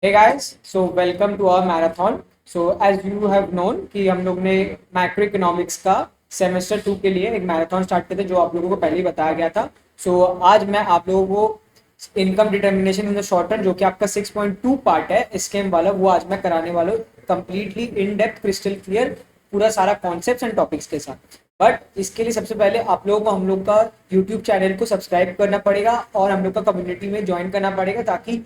Hey guys, so welcome to our marathon. So as you have known कि हम लोग ने मैक्रो इकोनॉमिक्स का सेमेस्टर 2 के लिए एक मैराथन स्टार्ट किया था जो आप लोगों को पहले ही बताया गया था. सो आज मैं आप लोगों को income determination in the short term जो कि आपका 6.2 पार्ट है स्केम वाला वो आज मैं कराने वाला हूँ completely in depth crystal clear पूरा सारा कॉन्सेप्ट्स एंड टॉपिक्स के साथ. बट इसके लिए सबसे पहले आप लोगों को हम लोग का यूट्यूब चैनल को सब्सक्राइब करना पड़ेगा और हम लोग का कम्युनिटी में ज्वाइन करना पड़ेगा ताकि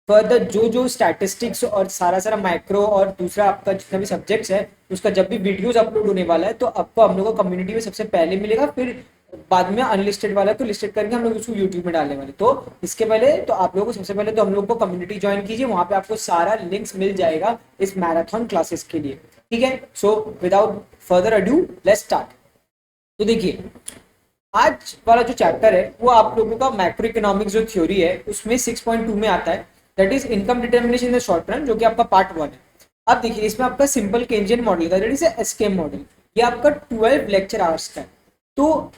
फर्दर जो जो स्टैटिस्टिक्स और सारा सारा माइक्रो और दूसरा आपका जितना भी सब्जेक्ट्स है उसका जब भी वीडियोस अपलोड होने वाला है तो आपको हम लोग को कम्युनिटी में सबसे पहले मिलेगा. फिर बाद में अनलिस्टेड वाला तो लिस्टेड करके हम लोग उसको यूट्यूब में डालने वाले. तो इसके पहले तो आप लोगों को सबसे पहले तो हम लोग को कम्युनिटी ज्वाइन कीजिए, वहां पे आपको सारा लिंक्स मिल जाएगा इस मैराथन क्लासेस के लिए. ठीक है, so without further adieu let's start. तो देखिए आज वाला जो चैप्टर है वो आप लोगों का मैक्रो इकोनॉमिक्स जो थ्योरी है उसमें 6.2 में आता है. That is income determination in the short run जो कि आपका पार्ट 1 है. अब देखिए इसमें आपका सिंपल केंजियन मॉडल था दैट इज एसकेएम मॉडल. ये आपका 12 लेक्चर आवर्स का है. तो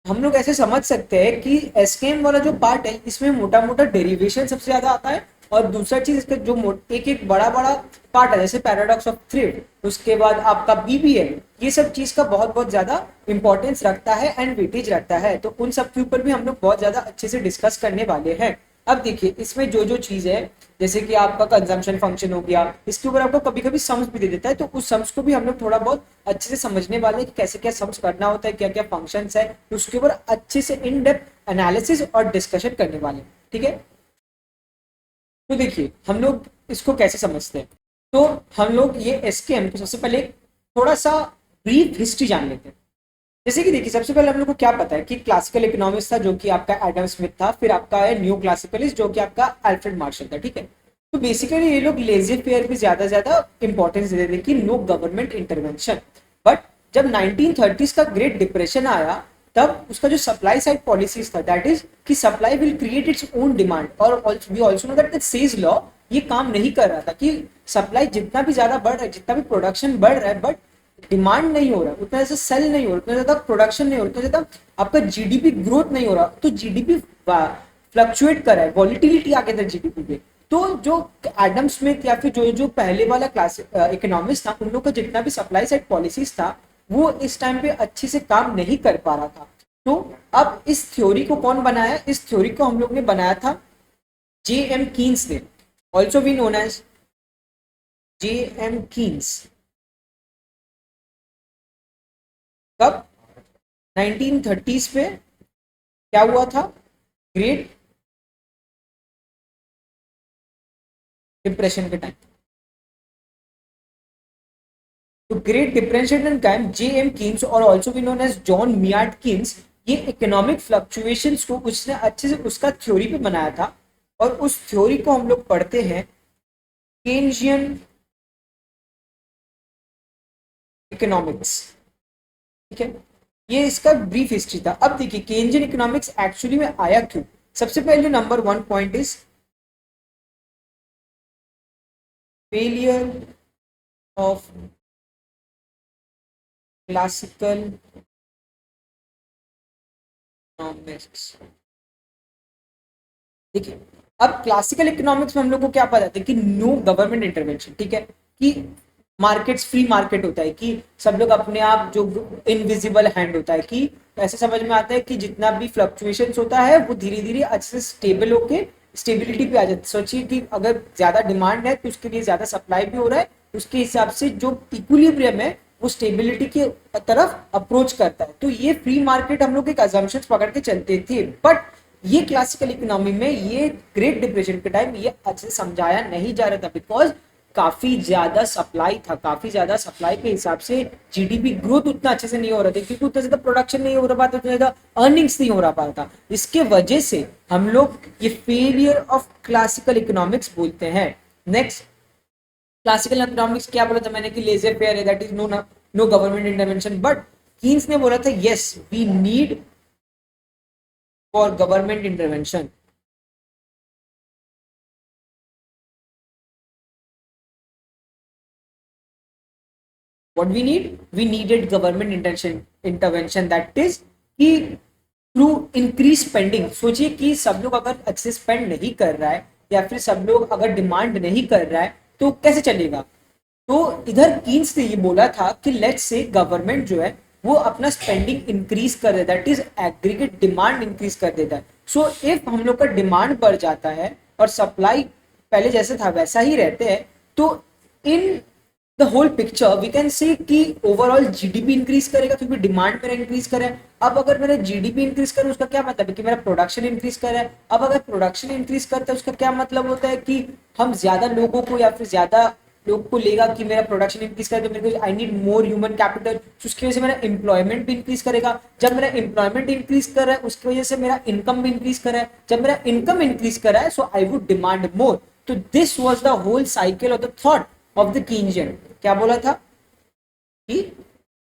हम लोग ऐसे समझ सकते हैं कि एसकेएम वाला जो पार्ट है इसमें मोटा मोटा डेरिवेशन सबसे ज्यादा आता है और दूसरा चीज इसका जो एक एक बड़ा बड़ा पार्ट है जैसे पैराडॉक्स ऑफ थ्रिफ्ट उसके बाद आपका बीबीएम ये सब चीज का बहुत बहुत ज्यादा इंपॉर्टेंस रखता है एंड वेटेज रखता है. तो उन सब के ऊपर भी हम लोग बहुत ज्यादा अच्छे से डिस्कस करने वाले हैं. अब देखिए इसमें जो जो चीज है जैसे कि आपका कंजम्पशन फंक्शन हो गया इसके ऊपर आपको कभी कभी सम्स भी दे देता है तो उस सम्स को भी हम लोग थोड़ा बहुत अच्छे से समझने वाले हैं कि कैसे क्या सम्स करना होता है क्या क्या फंक्शंस है उसके ऊपर अच्छे से इन डेप्थ एनालिसिस और डिस्कशन करने वाले हैं. ठीक है, तो देखिए हम लोग इसको कैसे समझते हैं. तो हम लोग ये एसकेएम को सबसे पहले थोड़ा सा ब्रीफ हिस्ट्री जान लेते हैं. जैसे कि देखिए सबसे पहले हम लोग को क्या पता है कि क्लासिकल इकोनॉमिक्स था जो कि आपका एडम स्मिथ था, फिर आपका है न्यू क्लासिकलिस्ट जो कि आपका अल्फ्रेड मार्शल था. ठीक है, तो बेसिकली ये लोग लेजी फेयर पे ज्यादा इंपॉर्टेंस देते थे कि नो गवर्नमेंट इंटरवेंशन. बट जब 1930s का ग्रेट डिप्रेशन आया तब उसका जो सप्लाई साइड पॉलिसीज था दैट इज कि supply will create its own demand और we also know that Say's law ये काम नहीं कर रहा था कि सप्लाई जितना भी ज्यादा बढ़ रहा है जितना भी प्रोडक्शन बढ़ रहा है बट डिमांड नहीं हो रहा उतना ज्यादा सेल नहीं हो रहा उतना ज्यादा प्रोडक्शन नहीं हो रहा उतना ज्यादा आपका जीडीपी ग्रोथ नहीं हो रहा. तो जीडीपी फ्लक्चुएट कर रहा है वॉलिटिलिटी आ गया था जीडीपी पे. तो जो एडम स्मिथ या फिर जो जो पहले वाला क्लास इकोनॉमिस्ट था उन लोग का जितना भी सप्लाई साइड पॉलिसीज था वो इस टाइम पे अच्छे से काम नहीं कर पा रहा था. तो अब इस थ्योरी को कौन बनाया, इस थ्योरी को हम लोग ने बनाया था जे एम कीन्स ने, also we known as J M Keynes. कब 1930s पे क्या हुआ था, ग्रेट डिप्रेशन के टाइम. तो ग्रेट डिप्रेशन के टाइम जे एम कीन्स और ऑल्सो भी known as John Maynard Keynes ये इकोनॉमिक फ्लक्चुएशंस को उसने अच्छे से उसका थ्योरी पे बनाया था और उस थ्योरी को हम लोग पढ़ते हैं केन्जियन इकोनॉमिक्स. ठीक है, ये इसका ब्रीफ हिस्ट्री था. अब देखिए केन्जियन इकोनॉमिक्स एक्चुअली में आया क्यों. सबसे पहले number 1 point is failure of classical economics. देखिए अब क्लासिकल इकोनॉमिक्स में हम लोग को क्या पता था कि नो गवर्नमेंट इंटरवेंशन. ठीक है, कि मार्केट्स फ्री मार्केट होता है कि सब लोग अपने आप जो इनविजिबल हैंड होता है कि ऐसे समझ में आता है कि जितना भी फ्लक्चुएशंस होता है वो धीरे धीरे अच्छे से स्टेबल होके स्टेबिलिटी पे आ जाती है. सोचिए कि अगर ज्यादा डिमांड है तो उसके लिए ज्यादा सप्लाई भी हो रहा है उसके हिसाब से जो इक्विलिब्रियम है वो स्टेबिलिटी के तरफ अप्रोच करता है. तो ये फ्री मार्केट हम लोग एक अजम्पशंस पकड़ के चलते थे. बट ये क्लासिकल इकोनॉमी में ये ग्रेट डिप्रेशन के टाइम ये अच्छे से समझाया नहीं जा रहा था बिकॉज काफी ज्यादा सप्लाई था. काफी ज्यादा सप्लाई के हिसाब से जीडीपी ग्रोथ उतना अच्छे से नहीं हो रहा था क्योंकि उतना ज्यादा प्रोडक्शन नहीं हो रहा था उतना ज्यादा अर्निंग्स नहीं हो रहा पाता था. इसके वजह से हम लोग ये फेलियर ऑफ क्लासिकल इकोनॉमिक्स बोलते हैं. नेक्स्ट क्लासिकल इकोनॉमिक्स क्या बोला था मैंने कि लेजर फेयर है that is no government intervention. But Keynes ने बोला था yes we need for government intervention. what we needed government intervention that is कि थ्रू इंक्रीज स्पेंडिंग. सोचिए कि सब लोग अगर अच्छे स्पेंड नहीं कर रहा है या फिर सब लोग अगर डिमांड नहीं कर रहा है तो कैसे चलेगा। तो इधर कीन्स ने ये बोला था कि लेट्स से गवर्नमेंट जो है वो अपना स्पेंडिंग इंक्रीज कर देता है, that is aggregate demand increase कर देता है। सो इफ हम लोग का डिमांड बढ़ जाता है और सप्लाई पहले जैसे था वैसा ही रहते हैं, तो in the whole picture we can say कि ओवरऑल जीडीपी इंक्रीज करेगा क्योंकि डिमांड मेरा इंक्रीज करे। अब अगर मेरा जीडीपी इंक्रीज करे उसका क्या मतलब है कि मेरा प्रोडक्शन इंक्रीज करे। अब अगर प्रोडक्शन इंक्रीज करता है उसका क्या मतलब होता है कि हम ज्यादा लोगों को या फिर ज्यादा लोग को लेगा कि मेरा प्रोडक्शन इंक्रीज करे तो मेरे को I need more human capital, उसकी वजह से मेरा एम्प्लॉयमेंट भी इंक्रीज करेगा। जब मेरा एम्प्लॉयमेंट इंक्रीज कर रहा है उसकी वजह से मेरा इनकम भी इंक्रीज कर रहा है। जब मेरा इनकम इंक्रीज कर रहा है सो आई वुड डिमांड मोर। तो this was the whole cycle of the thought of the Keynesian. क्या बोला था कि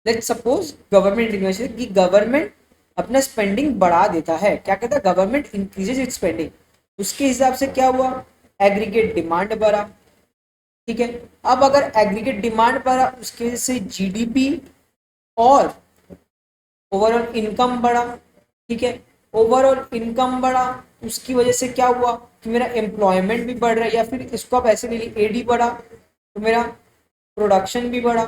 लेट्स सपोज गवर्नमेंट इन्वेस्टर कि गवर्नमेंट अपना स्पेंडिंग बढ़ा देता है, क्या कहता है गवर्नमेंट इंक्रीजेज इट्स स्पेंडिंग, उसके हिसाब से क्या हुआ एग्रीगेट डिमांड बढ़ा। ठीक है, अब अगर एग्रीगेट डिमांड बढ़ा उसकी वजह से जीडीपी और ओवरऑल इनकम बढ़ा। ठीक है, ओवरऑल इनकम बढ़ा उसकी वजह से क्या हुआ कि मेरा एम्प्लॉयमेंट भी बढ़ रहा है, या फिर इसको आप ऐसे ले लीजिए एडी बढ़ा तो मेरा प्रोडक्शन भी बढ़ा।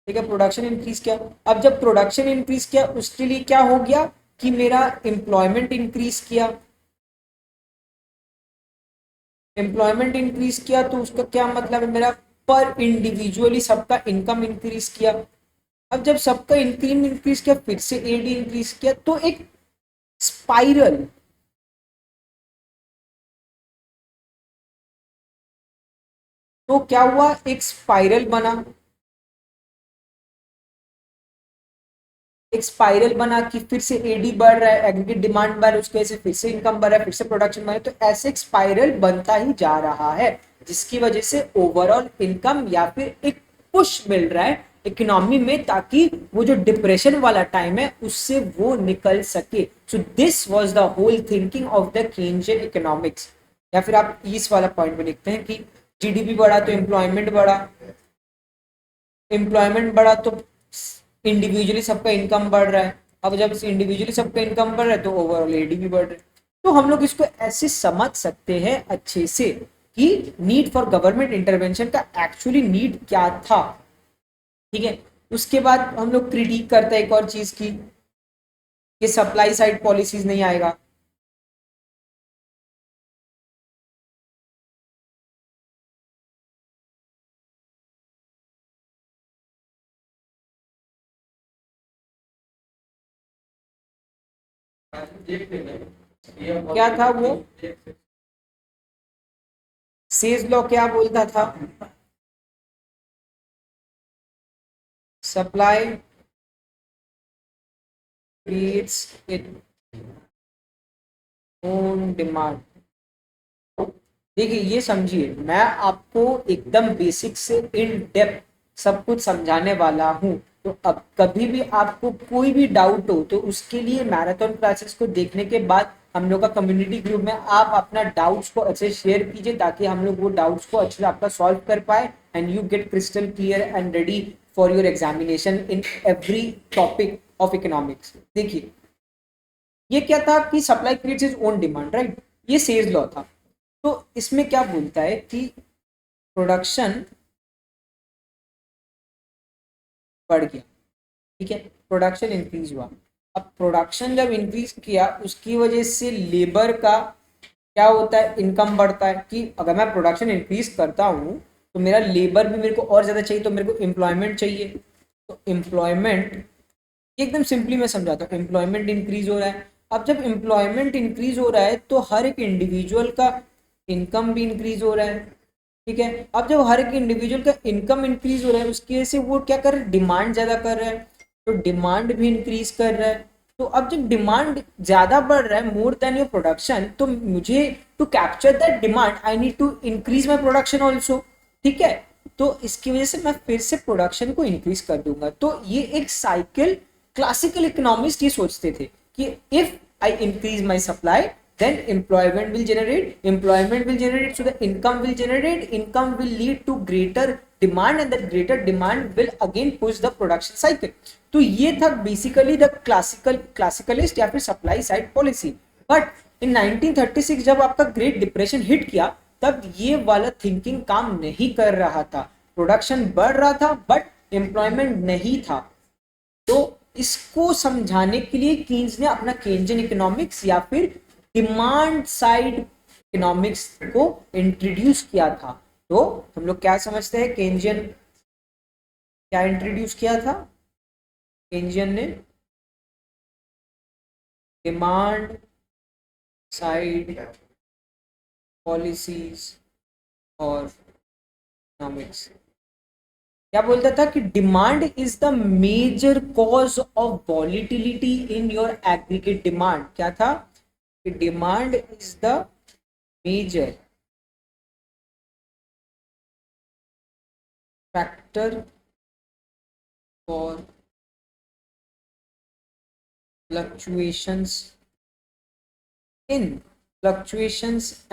ठीक है, प्रोडक्शन इंक्रीज किया। अब जब प्रोडक्शन इंक्रीज किया उसके लिए क्या हो गया कि मेरा एम्प्लॉयमेंट इंक्रीज किया। एम्प्लॉयमेंट इंक्रीज किया तो उसका क्या मतलब है मेरा पर इंडिविजुअली सबका इनकम इंक्रीज किया। अब जब सबका इनकम इंक्रीज किया फिर से एडी इंक्रीज किया तो एक स्पाइरल, तो क्या हुआ एक स्पाइरल बना। एक स्पाइरल बना कि फिर से एडी बढ़ रहा है, एग्रीगेट डिमांड बढ़ रहा है, उसकी वजह से फिर से इनकम बढ़ रहा है, फिर से प्रोडक्शन बढ़ रहा है, तो ऐसे एक स्पाइरल बनता ही जा रहा है जिसकी वजह से ओवरऑल इनकम या फिर एक पुश मिल रहा है इकोनॉमी में ताकि वो जो डिप्रेशन वाला टाइम है उससे वो निकल सके। So this was the whole thinking of the Keynesian economics. या फिर आप इस वाला पॉइंट में लिखते हैं कि जीडीपी बढ़ा तो एम्प्लॉयमेंट बढ़ा, एम्प्लॉयमेंट बढ़ा तो इंडिविजुअली सबका इनकम बढ़ रहा है। अब जब इंडिविजुअली सबका इनकम बढ़ रहा है तो ओवरऑल एडी भी बढ़ रहा है। तो हम लोग इसको ऐसे समझ सकते हैं अच्छे से कि नीड फॉर गवर्नमेंट इंटरवेंशन का एक्चुअली नीड क्या था। ठीक है, उसके बाद हम लोग क्रिटिक करते हैं एक और चीज की कि सप्लाई साइड पॉलिसीज नहीं आएगा। क्या था वो सेज लॉ क्या बोलता था, supply creates it own demand. देखिए ये समझिए मैं आपको एकदम बेसिक से इन डेप्थ सब कुछ समझाने वाला हूँ। तो अब कभी भी आपको कोई भी डाउट हो तो उसके लिए मैराथन क्लासेस को देखने के बाद हम लोग का कम्युनिटी ग्रुप में आप अपना डाउट्स को अच्छे शेयर कीजिए ताकि हम लोग वो डाउट्स को अच्छे से आपका सॉल्व कर पाए and you get crystal clear and ready for your examination in every topic of economics. देखिए ये क्या था कि supply creates is own demand, right, ये सेज लॉ था। तो इसमें क्या बोलता है कि प्रोडक्शन बढ़ गया। ठीक है, प्रोडक्शन इंक्रीज हुआ। अब प्रोडक्शन जब इंक्रीज किया उसकी वजह से लेबर का क्या होता है इनकम बढ़ता है कि अगर मैं प्रोडक्शन इंक्रीज करता हूँ तो मेरा लेबर भी मेरे को और ज़्यादा चाहिए तो मेरे को एम्प्लॉयमेंट चाहिए। तो एम्प्लॉयमेंट एकदम सिंपली मैं समझाता हूँ, एम्प्लॉयमेंट इंक्रीज हो रहा है। अब जब एम्प्लॉयमेंट इंक्रीज हो रहा है तो हर एक इंडिविजुअल का इनकम भी इंक्रीज हो रहा है। ठीक है, अब जब हर एक इंडिविजुअल का इनकम इंक्रीज हो रहा है उसकी वजह से वो क्या कर रहा है डिमांड ज़्यादा कर रहा है, तो डिमांड भी इंक्रीज कर रहा है। तो अब जब डिमांड ज़्यादा बढ़ रहा है मोर देन योर प्रोडक्शन तो मुझे to capture that demand I need to increase my production also. ठीक है, तो इसकी वजह से मैं फिर से प्रोडक्शन को इंक्रीज कर दूंगा। तो ये एक साइकिल क्लासिकल इकोनॉमिस्ट ये सोचते थे कि if I increase my supply then employment will generate so the income will lead to greater demand and that greater demand will again push the production cycle। तो ये था बेसिकली द क्लासिकलिस्ट या फिर supply side policy. But in 1936 जब आपका great depression hit किया, तब ये वाला थिंकिंग काम नहीं कर रहा था। प्रोडक्शन बढ़ रहा था बट एम्प्लॉयमेंट नहीं था। तो इसको समझाने के लिए कीन्स ने अपना केंजियन इकोनॉमिक्स या फिर डिमांड साइड इकोनॉमिक्स को इंट्रोड्यूस किया था। तो हम लोग क्या समझते हैं, केंजियन क्या इंट्रोड्यूस किया था? केंजियन ने डिमांड साइड पॉलिसीज और इकोनॉमिक्स। क्या बोलता था कि demand is the major cause of volatility in your aggregate demand. क्या था कि demand is the major factor for fluctuations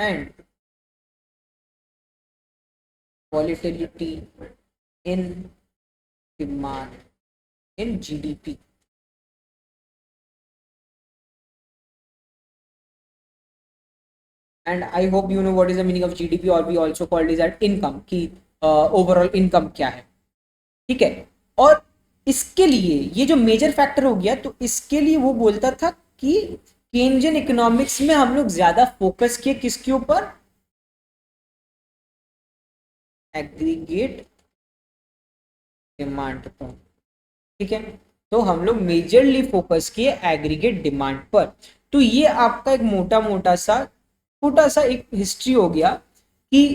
and volatility in demand in GDP. And I hope you know what is the meaning of GDP, or we also called it as income, कि overall income क्या है। ठीक है, और इसके लिए ये जो मेजर फैक्टर हो गया, तो इसके लिए वो बोलता था कि केंजियन इकोनॉमिक्स में हम लोग ज्यादा फोकस किए किसके ऊपर? एग्रीगेट डिमांड पर। ठीक है, तो हम लोग मेजरली फोकस किए एग्रीगेट डिमांड पर। तो ये आपका एक मोटा मोटा सा छोटा सा एक हिस्ट्री हो गया कि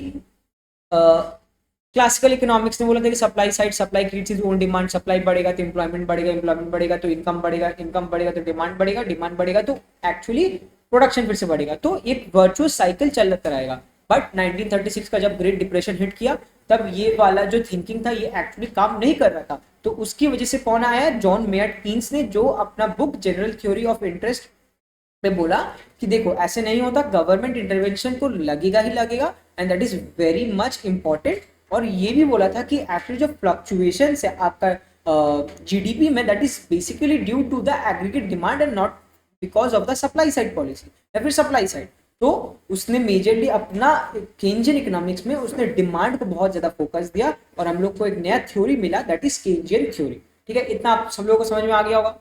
क्लासिकल इकोनॉमिक्स ने बोला था कि supply side supply creates is own demand, supply बढ़ेगा तो एम्प्लॉयमेंट बढ़ेगा, एम्प्लॉयमेंट बढ़ेगा तो इनकम बढ़ेगा, इनकम बढ़ेगा तो डिमांड बढ़ेगा, डिमांड बढ़ेगा तो एक्चुअली प्रोडक्शन फिर से बढ़ेगा। तो एक वर्चुअस साइकिल चलता रहेगा। बट 1936 का जब ग्रेट डिप्रेशन हिट किया, तब ये वाला जो थिंकिंग था ये एक्चुअली काम नहीं कर रहा था। तो उसकी वजह से कौन आया? जॉन मेयर्ड कीन्स ने, जो अपना book general theory of interest में बोला कि देखो ऐसे नहीं होता, गवर्नमेंट इंटरवेंशन को लगेगा ही लगेगा, and that is very much important. और ये भी बोला था कि एक्चुअली जो फ्लक्चुएशन है आपका जीडीपी में, that is basically due to the aggregate demand and not because of the supply side policy या फिर सप्लाई साइड। तो उसने मेजरली अपना केंजियन इकोनॉमिक्स में उसने डिमांड को बहुत ज्यादा फोकस दिया, और हम लोग को एक नया थ्योरी मिला, दैट इज केंजियन थ्योरी। ठीक है, इतना आप सब लोगों को समझ में आ गया होगा।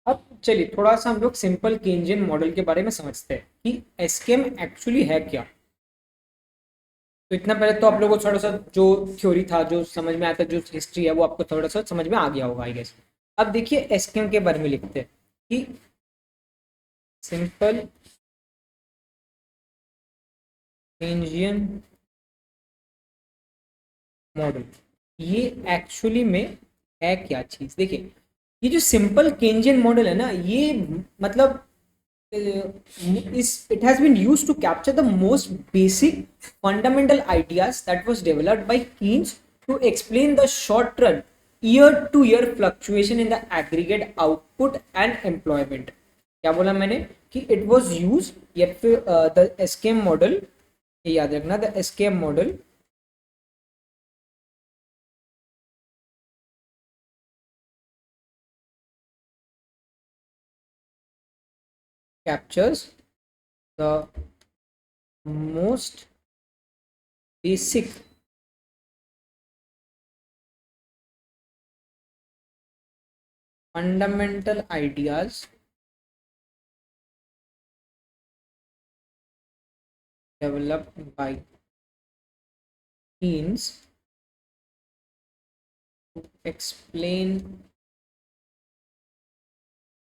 अब चलिए थोड़ा सा हम लोग सिंपल केंजियन मॉडल के बारे में समझते हैं कि एसकेएम एक्चुअली है क्या। तो इतना पहले तो आप लोगों को थोड़ा सा जो थ्योरी था, जो समझ में आता, जो हिस्ट्री है, वो आपको थोड़ा सा समझ में आ गया होगा आई गेस। अब देखिए एसकेएम के बारे में लिखते हैं कि सिंपल केंजियन मॉडल, ये एक्चुअली में है क्या चीज। देखिए ये जो सिंपल केंजियन मॉडल है ना, ये मतलब is it has been used to capture the most basic fundamental ideas that was developed by Keynes to explain the short run year to year fluctuation in the aggregate output and employment। क्या बोला मैंने कि it was used या फिर the SKM model, ये याद रखना, the SKM model captures the most basic fundamental ideas developed by Keynes to explain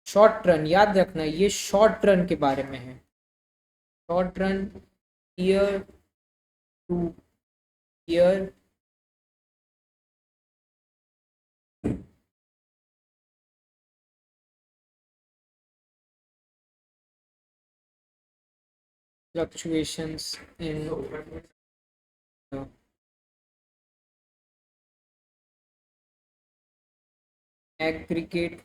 short run. याद रखना ये शॉर्ट रन के बारे में है, short run year two year fluctuations in the aggregate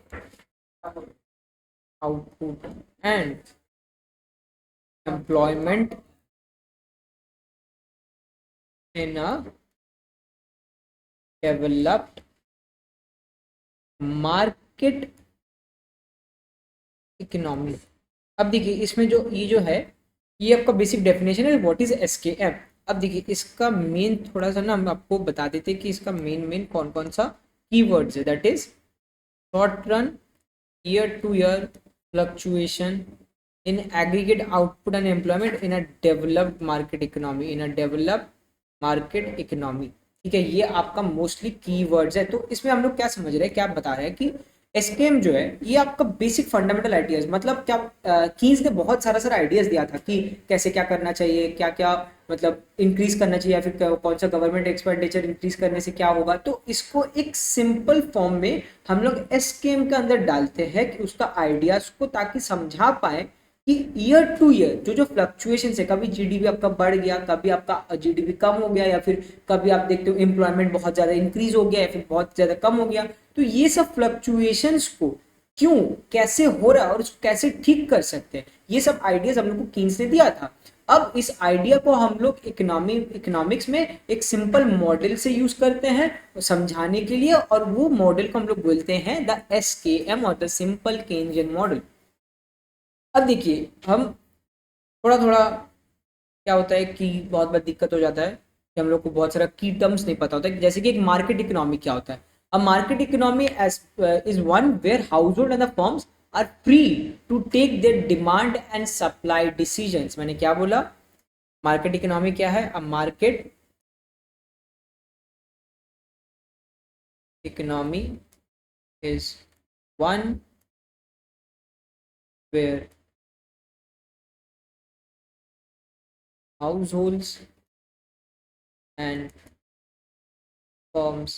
output and employment in a developed market economy. अब देखिए इसमें जो ये जो है, ये आपका बेसिक डेफिनेशन है व्हाट इज एसकेएम। अब देखिए इसका मेन थोड़ा सा ना हम आपको बता देते हैं कि इसका मेन कौन कौन सा कीवर्ड्स है। That is short run, year two year fluctuation in aggregate output and employment in a developed market economy, in a developed market economy. ठीक है, ये आपका मोस्टली कीवर्ड्स है। तो इसमें हम लोग क्या समझ रहे हैं, क्या बता रहे हैं कि एसकेएम जो है ये आपका बेसिक फंडामेंटल आइडियाज, मतलब क्या कीज ने बहुत सारा सारा आइडियाज दिया था कि कैसे क्या करना चाहिए, क्या क्या मतलब इंक्रीज करना चाहिए, या फिर कौन सा गवर्नमेंट एक्सपेंडिचर इंक्रीज करने से क्या होगा। तो इसको एक सिंपल फॉर्म में हम लोग एसकेएम के अंदर डालते हैं कि उसका आइडियाज को, ताकि समझा पाए कि ईयर टू ईयर जो जो फ्लक्चुएशन है, कभी जीडीपी आपका बढ़ गया, कभी आपका जीडीपी कम हो गया, या फिर कभी आप देखते हो एम्प्लॉयमेंट बहुत ज्यादा इंक्रीज हो गया या फिर बहुत ज्यादा कम हो गया। तो ये सब फ्लक्चुएशंस को क्यों, कैसे हो रहा है और उसको कैसे ठीक कर सकते हैं, ये सब आइडियाज हम लोग को कीन्स ने दिया था। अब इस आइडिया को हम लोग इकोनॉमिक्स में एक सिंपल मॉडल से यूज करते हैं समझाने के लिए, और वो मॉडल को हम लोग बोलते हैं द एसकेएम और द सिंपल केन्जियन मॉडल। अब देखिए हम थोड़ा थोड़ा क्या होता है कि बहुत बार दिक्कत हो जाता है कि हम लोग को बहुत सारा की टर्म्स नहीं पता होता है, जैसे कि एक मार्केट इकोनॉमी क्या होता है। A market economy as is one where household and the firms are free to take their demand and supply decisions. मैंने क्या बोला, मार्केट इकोनॉमी क्या है, a market economy is one where households and firms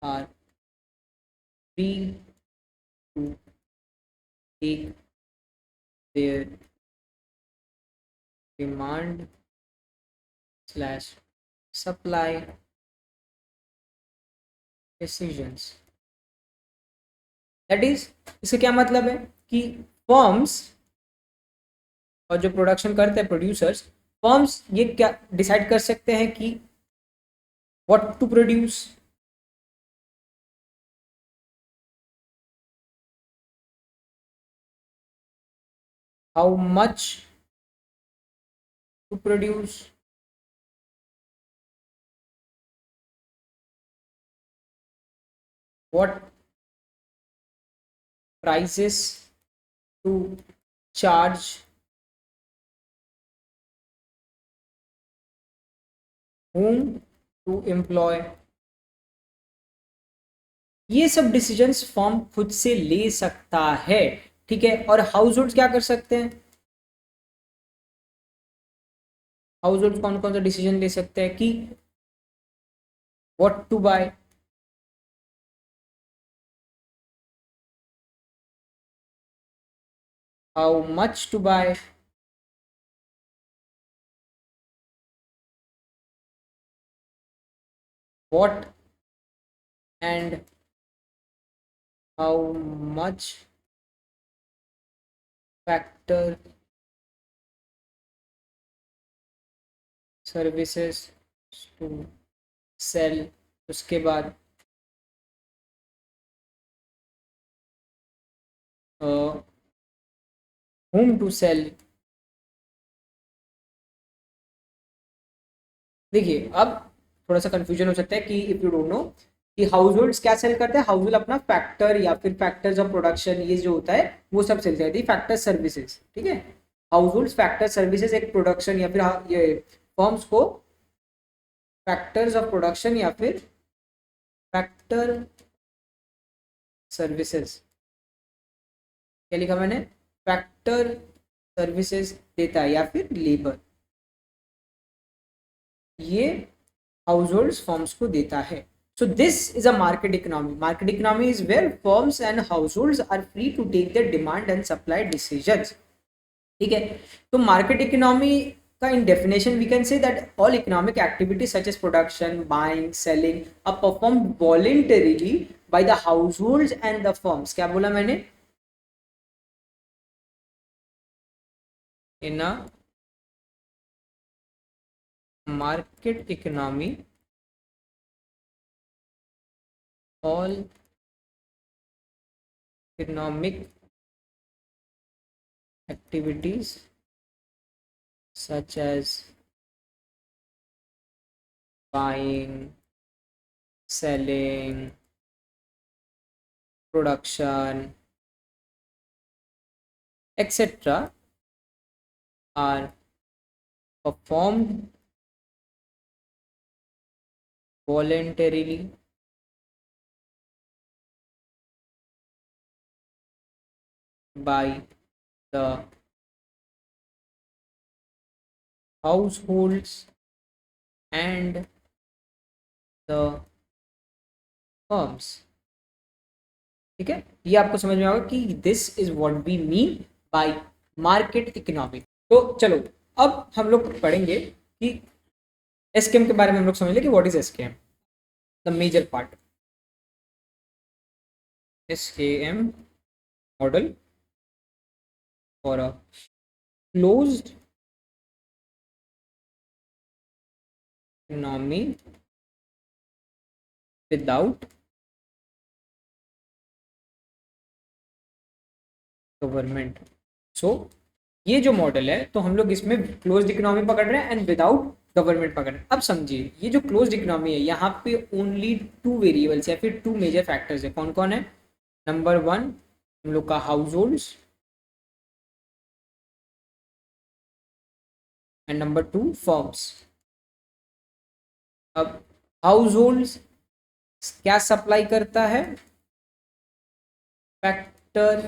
are free to take their demand slash supply decisions. That is, इसका क्या मतलब है कि फर्म्स और जो प्रोडक्शन करते हैं प्रोड्यूसर्स, फर्म्स ये क्या डिसाइड कर सकते हैं कि what to produce, how much to produce, what prices to charge, whom to employ. ये सब डिसीजंस फर्म खुद से ले सकता है। ठीक है, और हाउस होल्ड क्या कर सकते हैं, हाउस होल्ड कौन कौन सा डिसीजन ले सकते हैं कि what to buy, how much to buy, what and how much factor services to sell. उसके बाद whom टू सेल। देखिए अब थोड़ा सा कंफ्यूजन हो सकता है कि इफ यू डोंट नो कि हाउस होल्ड्स क्या सेल करते हैं, हाउस होल्ड अपना फैक्टर या फिर फैक्टर्स ऑफ प्रोडक्शन, ये जो होता है वो सब सेल करती है, फैक्टर सर्विसेज। ठीक है, हाउस होल्ड्स फैक्टर सर्विसेज एक प्रोडक्शन या फिर ये फर्म्स को फैक्टर्स ऑफ प्रोडक्शन या फिर फैक्टर सर्विसेज, क्या लिखा मैंने, फैक्टर सर्विसेज देता है या फिर लेबर, ये हाउस होल्ड फर्म्स को देता है। So this is a market economy. Market economy is where firms and household are free to take their demand and supply decisions. ठीक है, तो मार्केट इकोनॉमी का इन definition we can say that all economic activities such as production, buying, selling are performed voluntarily by the households and the firms. क्या बोला मैंने, इन अ market economy all economic activities such as buying, selling, production, etc. are performed voluntarily by the households and the firms. ठीक है, ये आपको समझ में आएगा कि this is what we mean by market economy. तो चलो अब हम लोग पढ़ेंगे कि एसकेएम के बारे में हम लोग समझ लें कि what is SKM, the major part. SKM model for a closed economy without government. So ये जो मॉडल है तो हम लोग इसमें क्लोज्ड इकोनॉमी पकड़ रहे हैं एंड विदाउट गवर्नमेंट पकड़ रहे हैं। अब समझिए ये जो क्लोज्ड इकोनॉमी है यहाँ पे ओनली 2 वेरिएबल्स या फिर 2 मेजर फैक्टर्स है। कौन कौन है? नंबर 1 हम लोग का house holds and number 2 firms. अब हाउस होल्ड्स क्या सप्लाई करता है? Factor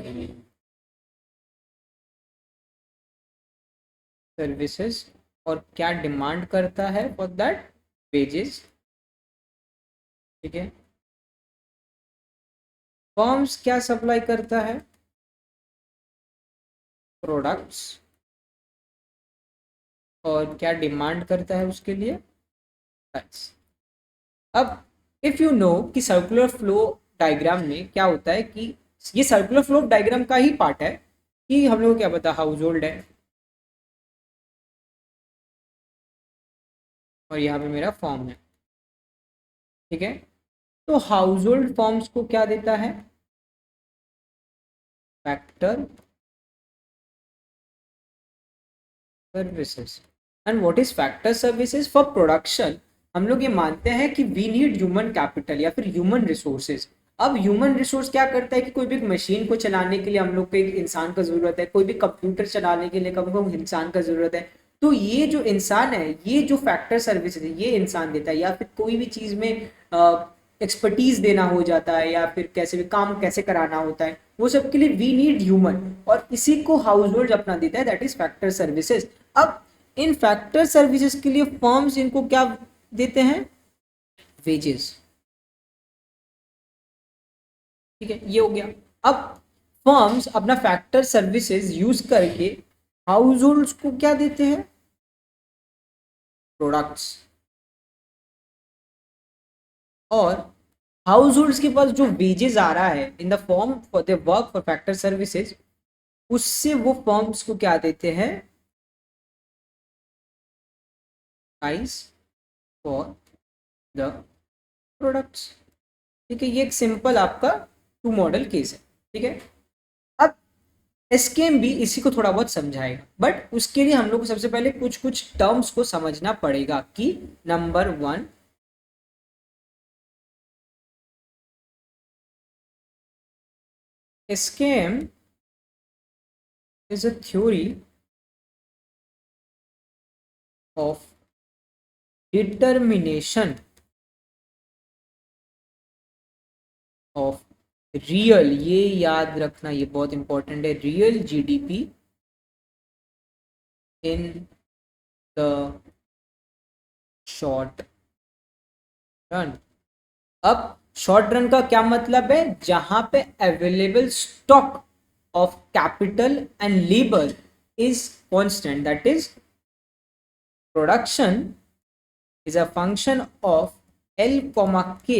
services. और क्या डिमांड करता है फॉर दैट? वेजेस। ठीक है। फर्म्स क्या सप्लाई करता है? प्रोडक्ट्स। और क्या डिमांड करता है उसके लिए? प्राइस। अब इफ यू नो कि सर्कुलर फ्लो डायग्राम में क्या होता है कि ये सर्कुलर फ्लो डायग्राम का ही पार्ट है कि हम लोग को क्या पता, हाउस होल्ड है और यहाँ पे मेरा फॉर्म है। ठीक है, तो हाउस होल्ड फॉर्म्स को क्या देता है? Factor services. And what is factor services? For production हम लोग ये मानते हैं कि वी नीड ह्यूमन कैपिटल या फिर ह्यूमन रिसोर्सेज। अब ह्यूमन रिसोर्स क्या करता है कि कोई भी मशीन को चलाने के लिए हम लोग को एक इंसान का जरूरत है, कोई भी कंप्यूटर चलाने के लिए हम लोग इंसान का जरूरत है। तो ये जो इंसान है, ये जो फैक्टर सर्विसेज है ये इंसान देता है। या फिर कोई भी चीज़ में एक्सपर्टीज देना हो जाता है या फिर कैसे भी काम कैसे कराना होता है, वो सब के लिए वी नीड ह्यूमन, और इसी को हाउस होल्ड अपना देता है, दैट इज फैक्टर सर्विसेज। अब इन फैक्टर सर्विसेज के लिए फर्म्स इनको क्या देते हैं? वेजेस। ठीक है, ये हो गया। अब फर्म्स अपना फैक्टर सर्विसेज यूज करके हाउस होल्ड्स को क्या देते हैं? प्रोडक्ट्स। और हाउस होल्ड्स के पास जो वेजेस आ रहा है in the form for the work for factor services, उससे वो फर्म्स को क्या देते हैं? Price for the products. ठीक है, ये एक सिंपल आपका 2 मॉडल केस है। ठीक है, अब एसकेएम भी इसी को थोड़ा बहुत समझाएगा, बट उसके लिए हम लोग को सबसे पहले कुछ कुछ टर्म्स को समझना पड़ेगा कि number 1 SKM is a theory of determination of real, ये याद रखना, ये बहुत इंपॉर्टेंट है, real GDP in the short run. अब शॉर्ट रन का क्या मतलब है? जहां पे available stock of capital and labor is constant, that is production is a function of L, K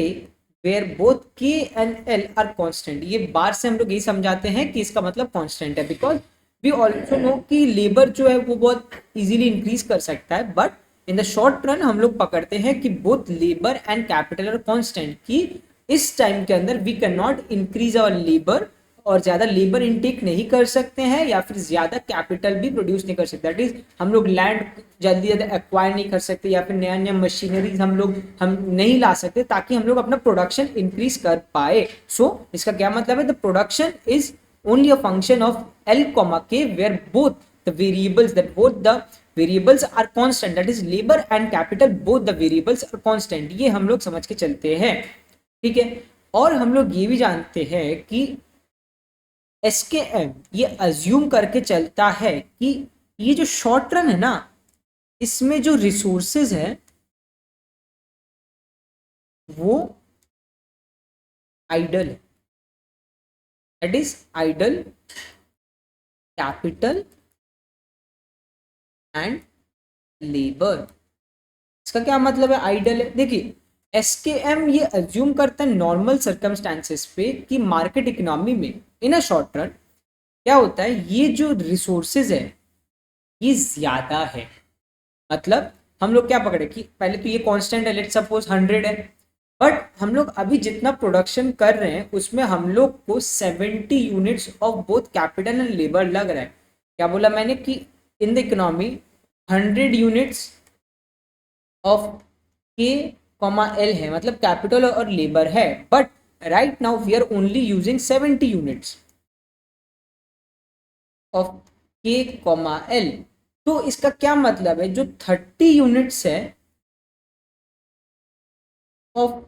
where both K and L are constant। ये बार से हम लोग यही समझाते हैं कि इसका मतलब constant है, because we also know कि लेबर जो है वो बहुत इजीली इंक्रीज कर सकता है, but in the short run हम लोग पकड़ते हैं कि both labour and capital are constant, कि इस टाइम के अंदर we can not increase our labour और ज़्यादा लेबर इनटेक नहीं कर सकते हैं या फिर ज़्यादा कैपिटल भी प्रोड्यूस नहीं कर सकते। दैट इज हम लोग लैंड जल्दी ज़्यादा एक्वायर नहीं कर सकते या फिर नया नया मशीनरीज हम नहीं ला सकते ताकि हम लोग अपना प्रोडक्शन इंक्रीज कर पाए। सो इसका क्या मतलब है, the production is only a function of L, K where both the variables are constant, that is labor and capital, both the variables are constant। ये हम लोग समझ के चलते हैं, ठीक है। और हम लोग ये भी जानते हैं कि SKM ये अज्यूम करके चलता है कि ये जो शॉर्ट रन है ना, इसमें जो रिसोर्सेज है वो आइडल है, that is idle capital and labour. इसका क्या मतलब है आइडल है, देखिए SKM ये अज्यूम करता है नॉर्मल सर्कमस्टांसेस पे कि मार्केट इकोनॉमी में इन अ शॉर्ट रन क्या होता है, ये जो रिसोर्सेज है ये ज्यादा है। मतलब हम लोग क्या पकड़े कि पहले तो ये कांस्टेंट है, लेट्स सपोज 100 है, बट हम लोग अभी जितना प्रोडक्शन कर रहे हैं उसमें हम लोग को 70 units of both capital and labour लग रहा है। क्या बोला मैंने कि in the economy 100 units of K, L है, मतलब कैपिटल और लेबर है, but right now we are only using 70 units of K, L। तो इसका क्या मतलब है, जो 30 यूनिट्स है ऑफ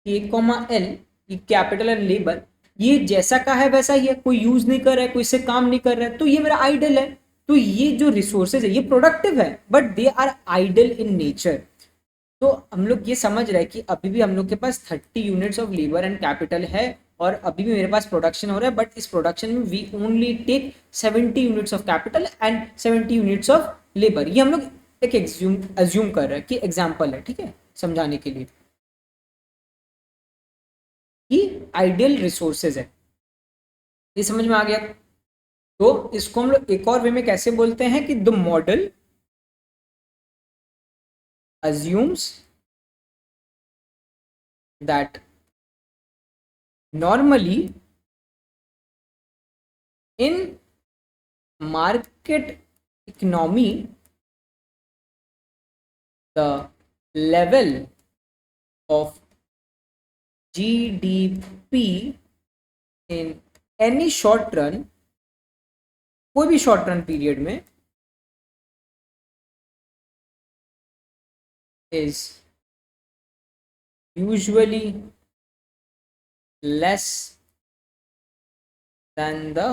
K, L, ये कैपिटल एंड लेबर, ये जैसा का है वैसा ही है, कोई यूज नहीं कर रहा है, कोई से काम नहीं कर रहा है, तो ये मेरा आइडल है। तो ये जो रिसोर्सेज है ये प्रोडक्टिव है but they are idle in nature. तो हम लोग ये समझ रहे हैं कि अभी भी हम लोग के पास 30 units of labour and capital है और अभी भी मेरे पास प्रोडक्शन हो रहा है, बट इस प्रोडक्शन में we only take 70 units of capital and 70 units of labour. ये हम लोग एक अज्यूम कर रहे हैं कि एग्जाम्पल है, ठीक है, समझाने के लिए कि आइडियल रिसोर्सेज है। ये समझ में आ गया। तो इसको हम लोग एक और वे में कैसे बोलते हैं कि the model assumes that normally in market economy the level of GDP in any short run, कोई भी शॉर्ट रन पीरियड में, is usually less than the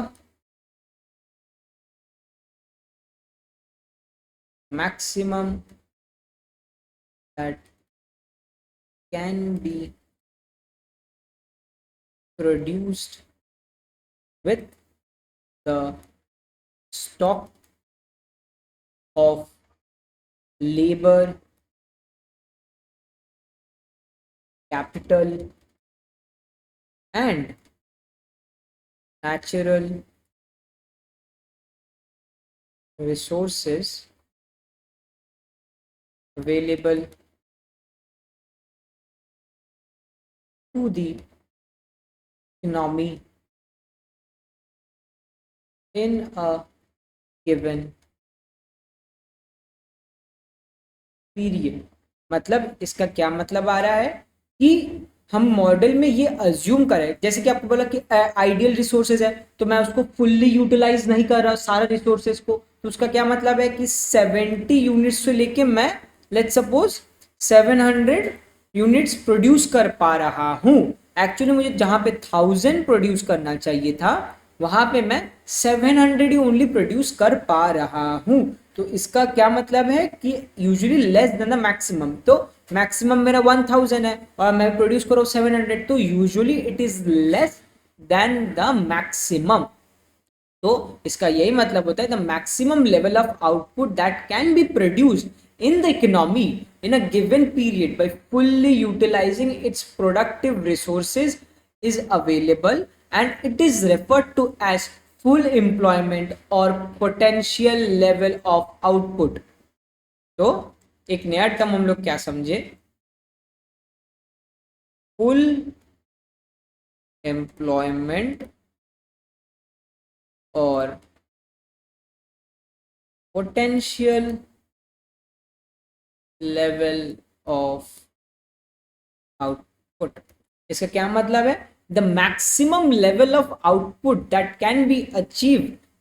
maximum that can be produced with the stock of labor, capital and natural resources available to the economy in a given period. मतलब इसका क्या मतलब आ रहा है कि हम मॉडल में ये अज्यूम करें, जैसे कि आपको बोला कि आइडियल रिसोर्सेज है तो मैं उसको फुल्ली यूटिलाइज नहीं कर रहा सारा रिसोर्सेज को, तो उसका क्या मतलब है कि 70 यूनिट्स से लेके मैं लेट्स सपोज 700 यूनिट्स प्रोड्यूस कर पा रहा हूँ। एक्चुअली मुझे जहाँ पे 1000 प्रोड्यूस करना चाहिए था वहां पे मैं 700 ही ओनली प्रोड्यूस कर पा रहा हूँ। तो इसका क्या मतलब है कि usually less than the maximum. तो मैक्सिमम मेरा 1000 है और मैं प्रोड्यूस करो 700, तो usually it is less than the maximum. तो इसका यही मतलब होता है the maximum level of output that can be produced in the economy in a given period by fully utilizing its productive resources is available and it is referred to as full employment or potential level of output। तो एक नया term हम लोग क्या समझे, full employment और potential level of output. इसका क्या मतलब है? The maximum level of output that can be achieve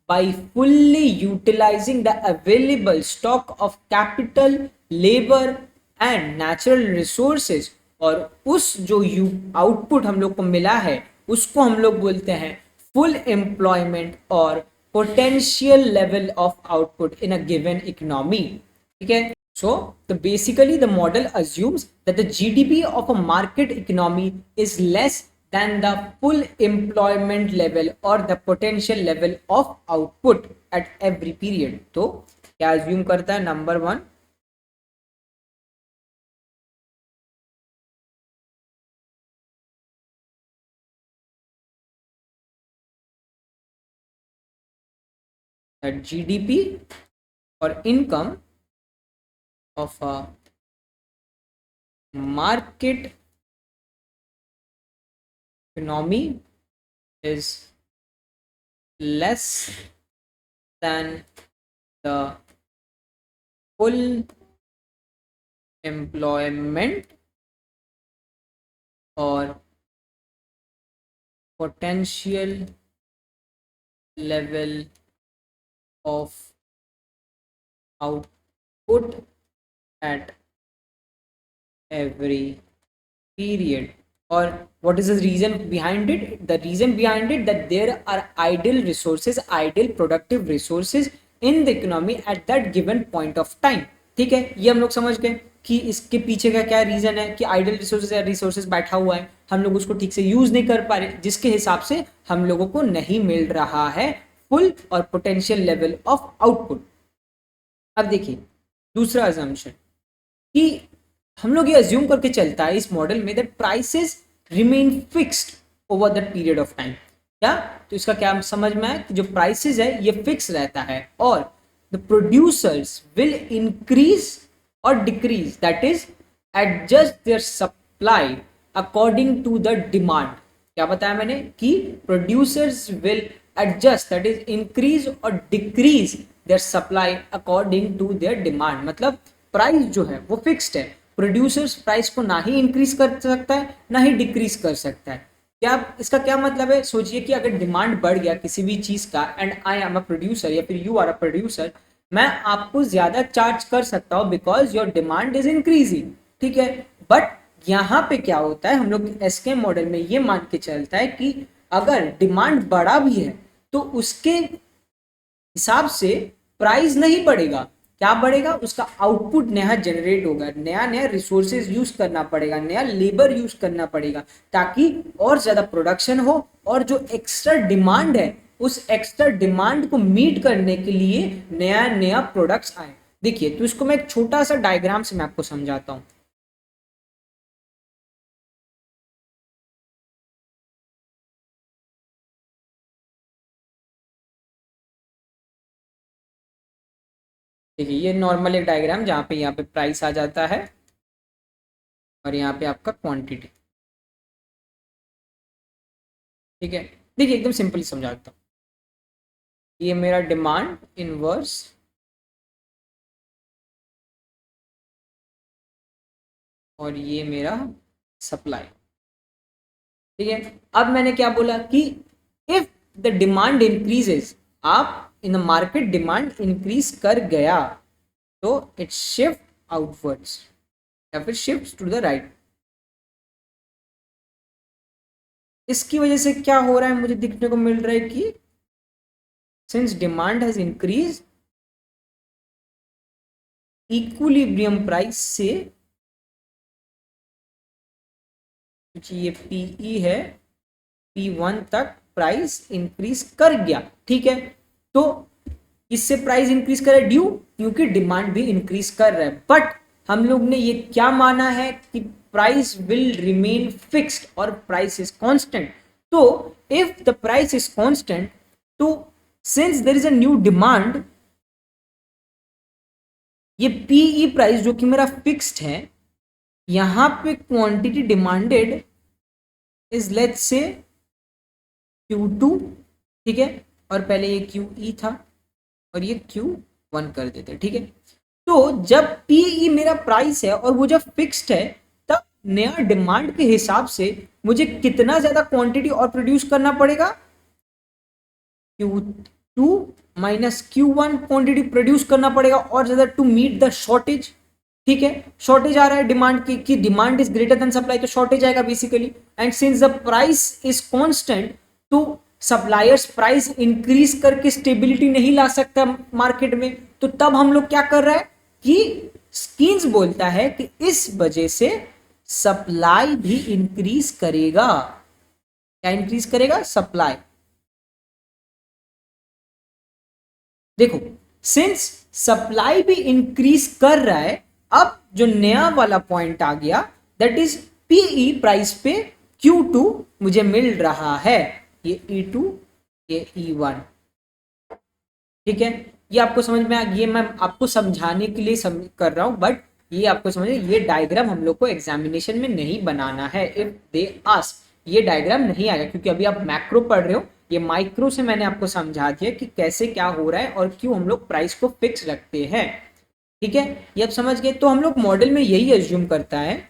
by fully utilising the available stock of capital, labour and natural resources. और उस जो आउटपुट हम लोग को मिला है उसको हम लोग बोलते हैं फुल एम्प्लॉयमेंट और potential level of output in a given economy. ठीक है। So basically the model assumes that the GDP of a market economy is less than the full employment level or the potential level of output at every period. तो क्या assume करता है? Number one, that GDP और income of a market economy is less than the full employment or potential level of output at every period. Or what is the reason behind it? The reason behind it that there are idle resources, idle productive resources in the economy at that given point of time. ठीक है, ये हम लोग समझ गए कि इसके पीछे का क्या रीजन है कि आइडल रिसोर्सेज या रिसोर्सेज बैठा हुआ है, हम लोग उसको ठीक से यूज नहीं कर पा रहे, जिसके हिसाब से हम लोगों को नहीं मिल रहा है फुल और पोटेंशियल लेवल ऑफ आउटपुट। अब देखिए दूसरा अजम्पशन कि हम लोग ये अज्यूम करके चलता है इस मॉडल में that prices remain fixed over that period of time. क्या? तो इसका क्या समझ में है कि जो प्राइसेस है ये फिक्स रहता है और द प्रोड्यूसर्स विल इंक्रीज और decrease, that is adjust their supply according to the demand. क्या बताया मैंने कि producers will adjust, that is increase और decrease their supply according to their demand. मतलब प्राइस जो है वो फिक्स्ड है, प्रोड्यूसर्स प्राइस को ना ही इंक्रीज कर सकता है ना ही डिक्रीज कर सकता है। क्या इसका क्या मतलब है? सोचिए कि अगर डिमांड बढ़ गया किसी भी चीज का and I am a producer या फिर यू आर अ प्रोड्यूसर, मैं आपको ज्यादा चार्ज कर सकता हूँ because your demand is increasing. ठीक है, बट यहाँ पे क्या होता है, हम लोग एसके मॉडल में ये मान के चलता है कि अगर डिमांड बढ़ा भी है तो उसके हिसाब से प्राइस नहीं बढ़ेगा। क्या बढ़ेगा? उसका आउटपुट नया जनरेट होगा, नया नया रिसोर्सेज यूज करना पड़ेगा, नया लेबर यूज करना पड़ेगा ताकि और ज्यादा प्रोडक्शन हो और जो एक्स्ट्रा डिमांड है उस एक्स्ट्रा डिमांड को मीट करने के लिए नया नया प्रोडक्ट्स आए। देखिए तो इसको मैं एक छोटा सा डायग्राम से मैं आपको समझाता हूँ। देखिए ये नॉर्मल एक डायग्राम जहाँ पे यहाँ पे प्राइस आ जाता है और यहाँ पे आपका क्वांटिटी। ठीक है, देखिए एकदम सिंपली समझाता हूँ। ये मेरा डिमांड इनवर्स और ये मेरा सप्लाई। ठीक है, अब मैंने क्या बोला कि इफ द डिमांड इंक्रीजेस, आप in the market demand increase कर गया तो इट शिफ्ट आउटवर्ड्स या फिर शिफ्ट टू द राइट। इसकी वजह से क्या हो रहा है, मुझे दिखने को मिल रहा है कि since demand has increase, equilibrium price से, ये पीई है, P1 तक प्राइस इंक्रीज कर गया। ठीक है, तो इससे प्राइस इंक्रीज कर रहा है ड्यू क्योंकि डिमांड भी इंक्रीज कर रहा है, बट हम लोग ने ये क्या माना है कि प्राइस विल रिमेन फिक्स्ड और प्राइस इज कांस्टेंट। तो if the price is constant, तो since there is a new demand, ये पीई प्राइस जो कि मेरा फिक्स्ड है, यहां पे quantity demanded is let's say Q2। ठीक है, और पहले ये क्यू ई था और ये क्यू वन कर देते, ठीक है। तो जब पीई मेरा प्राइस है और वो जब फिक्स्ड है, तब नया डिमांड के हिसाब से मुझे कितना ज्यादा क्वांटिटी और प्रोड्यूस करना पड़ेगा, Q2 minus Q1 quantity produce करना पड़ेगा और ज्यादा टू मीट द शॉर्टेज, ठीक है। शॉर्टेज आ रहा है डिमांड की demand is greater then supply, तो शॉर्टेज आएगा basically. And since the price is constant, तो सप्लायर्स प्राइस इंक्रीज करके स्टेबिलिटी नहीं ला सकता मार्केट में, तो तब हम लोग क्या कर रहा है कि स्कीन्स बोलता है कि इस वजह से सप्लाई भी इंक्रीज करेगा। क्या इंक्रीज करेगा? सप्लाई। देखो, सिंस सप्लाई भी इंक्रीज कर रहा है, अब जो नया वाला पॉइंट आ गया, दैट इज पीई प्राइस पे Q2 मुझे मिल रहा है, ये E2 ये E1, ठीक है। ये आपको समझ में आ, ये मैं आपको समझाने के लिए कर रहा हूं, बट ये आपको समझ, ये डायग्राम हम लोग को एग्जामिनेशन में नहीं बनाना है। इफ दे आस्क, ये डायग्राम नहीं आएगा, क्योंकि अभी आप मैक्रो पढ़ रहे हो, ये माइक्रो से मैंने आपको समझा दिया कि कैसे क्या हो रहा है और क्यों हम लोग प्राइस को फिक्स रखते हैं, ठीक है। ये आप समझ गए। तो हम लोग मॉडल में यही एज्यूम करता है,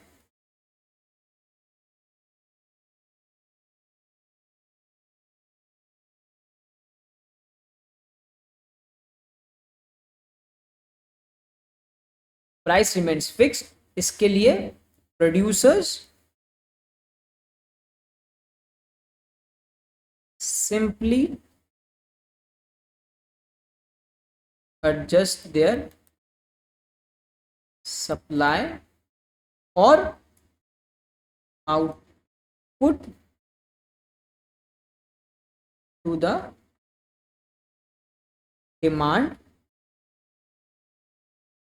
प्राइस रिमेन्स फिक्स, इसके लिए producers simply adjust their supply or output to the demand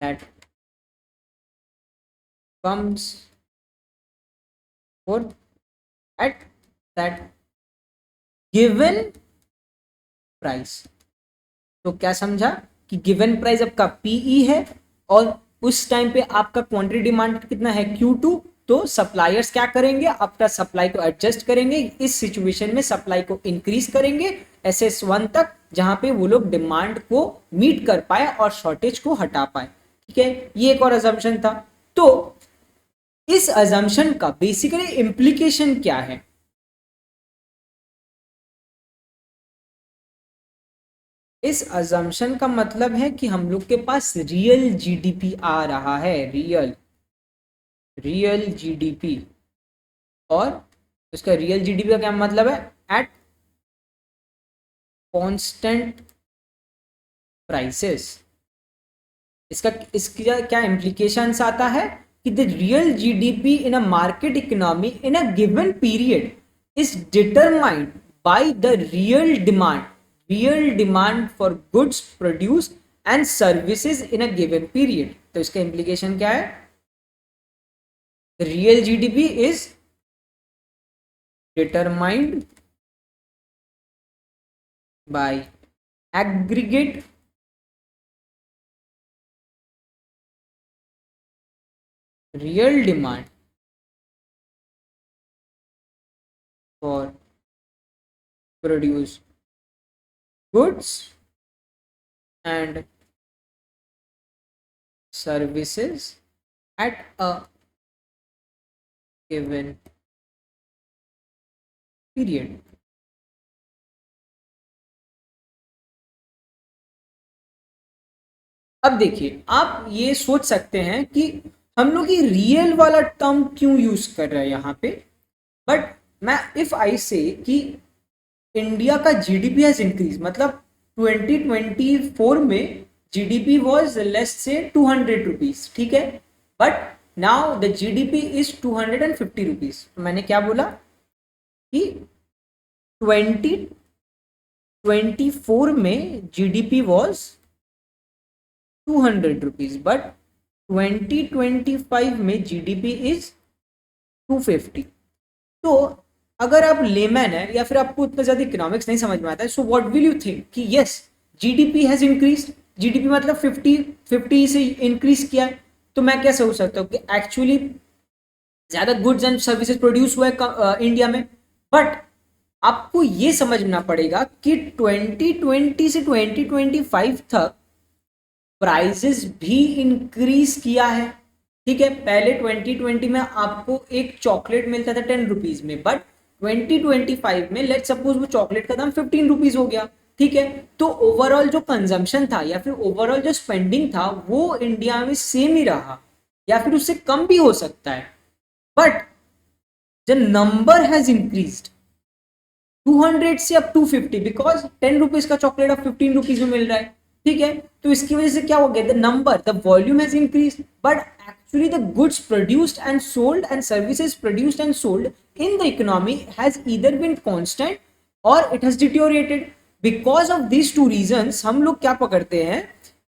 that comes forth at that given price। तो क्या समझा कि गिवन प्राइस आपका पीई है और उस टाइम पे आपका क्वांटिटी डिमांड कितना है Q2, तो सप्लायर्स क्या करेंगे, आपका सप्लाई को एडजस्ट करेंगे, इस सिचुएशन में सप्लाई को इंक्रीज करेंगे SS1 तक, जहां पे वो लोग डिमांड को मीट कर पाए और शॉर्टेज को हटा पाए, ठीक है। ये एक और अजम्पशन था। तो इस अजम्पशन का बेसिकली इंप्लीकेशन क्या है? इस अजम्पशन का मतलब है कि हम लोग के पास रियल जीडीपी आ रहा है, रियल जीडीपी। और उसका रियल जीडीपी का क्या मतलब है? At constant prices. इसकी क्या इम्प्लीकेशंस आता है कि the real GDP in a market economy in a given period is determined by the real demand for goods produce and services in a given period. तो इसका इम्प्लीकेशन क्या है? Real GDP is determined by aggregate real demand for produce goods and services at a given period। अब देखिए, आप ये सोच सकते हैं कि हम लोग ये रियल वाला टर्म क्यों यूज कर रहे हैं यहाँ पे, बट मैं इफ आई से कि इंडिया का जीडीपी हैज इंक्रीज, मतलब 2024 में जीडीपी वाज लेस से 200 रुपीज, ठीक है, but now the GDP is 250 rupees. मैंने क्या बोला कि 2024 में जीडीपी वाज 200 रुपीज, बट 2025 में जीडीपी इज 250। तो अगर आप लेमैन है या फिर आपको उतना ज्यादा इकोनॉमिक्स नहीं समझ में आता है, so what will you think कि yes GDP has increase, GDP मतलब 50 से इंक्रीज किया है। तो मैं क्या सोच सकता हूँ कि एक्चुअली ज्यादा गुड्स एंड सर्विसेज प्रोड्यूस हुआ है इंडिया में, बट आपको ये समझना पड़ेगा कि 2020 से 2025 तक प्राइजेस भी इंक्रीज किया है। ठीक है, पहले 2020 में आपको एक चॉकलेट मिलता था 10 रुपीज में, बट 2025 में लेट सपोज वो चॉकलेट का दाम 15 रुपीज हो गया। ठीक है, तो ओवरऑल जो कंजम्पशन था या फिर ओवरऑल जो स्पेंडिंग था वो इंडिया में सेम ही रहा या फिर उससे कम भी हो सकता है, but the number has increased 200 से अब 250 बिकॉज 10 रुपीज का चॉकलेट अब 15 रुपीज में मिल रहा है। ठीक है, तो इसकी वजह से क्या हो गया, the number the volume has increase but actually the goods produced and sold and services produced and sold in the economy has either been constant और it has deteriorated. Because of these two reasons हम लोग क्या पकड़ते हैं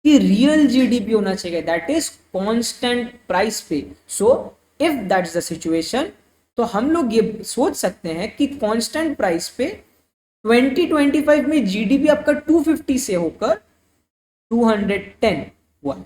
कि real GDP होना चाहिए, that is constant price पे। So if that is the situation तो हम लोग ये सोच सकते हैं कि कांस्टेंट प्राइस पे 2025 में जीडीपी आपका 250 से होकर 210 हुआ है।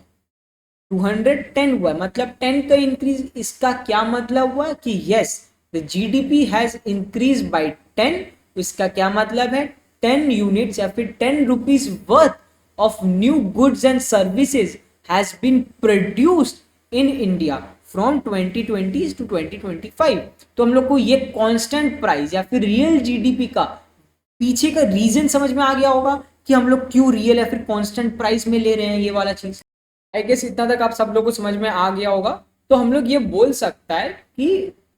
210 हुआ है मतलब 10 का इंक्रीज। इसका क्या मतलब हुआ कि yes the GDP has increase by 10। इसका क्या मतलब है, 10 यूनिट्स या फिर 10 rupees worth of new goods and services has been produced in India from 2020 to 2025। तो हम लोग को ये कांस्टेंट प्राइस या फिर रियल जीडीपी का पीछे का रीजन समझ में आ गया होगा कि हम लोग क्यों रियल या फिर कांस्टेंट प्राइस में ले रहे हैं ये वाला चीज। आई गेस इतना तक आप सब लोग को समझ में आ गया होगा। तो हम लोग ये बोल सकता है कि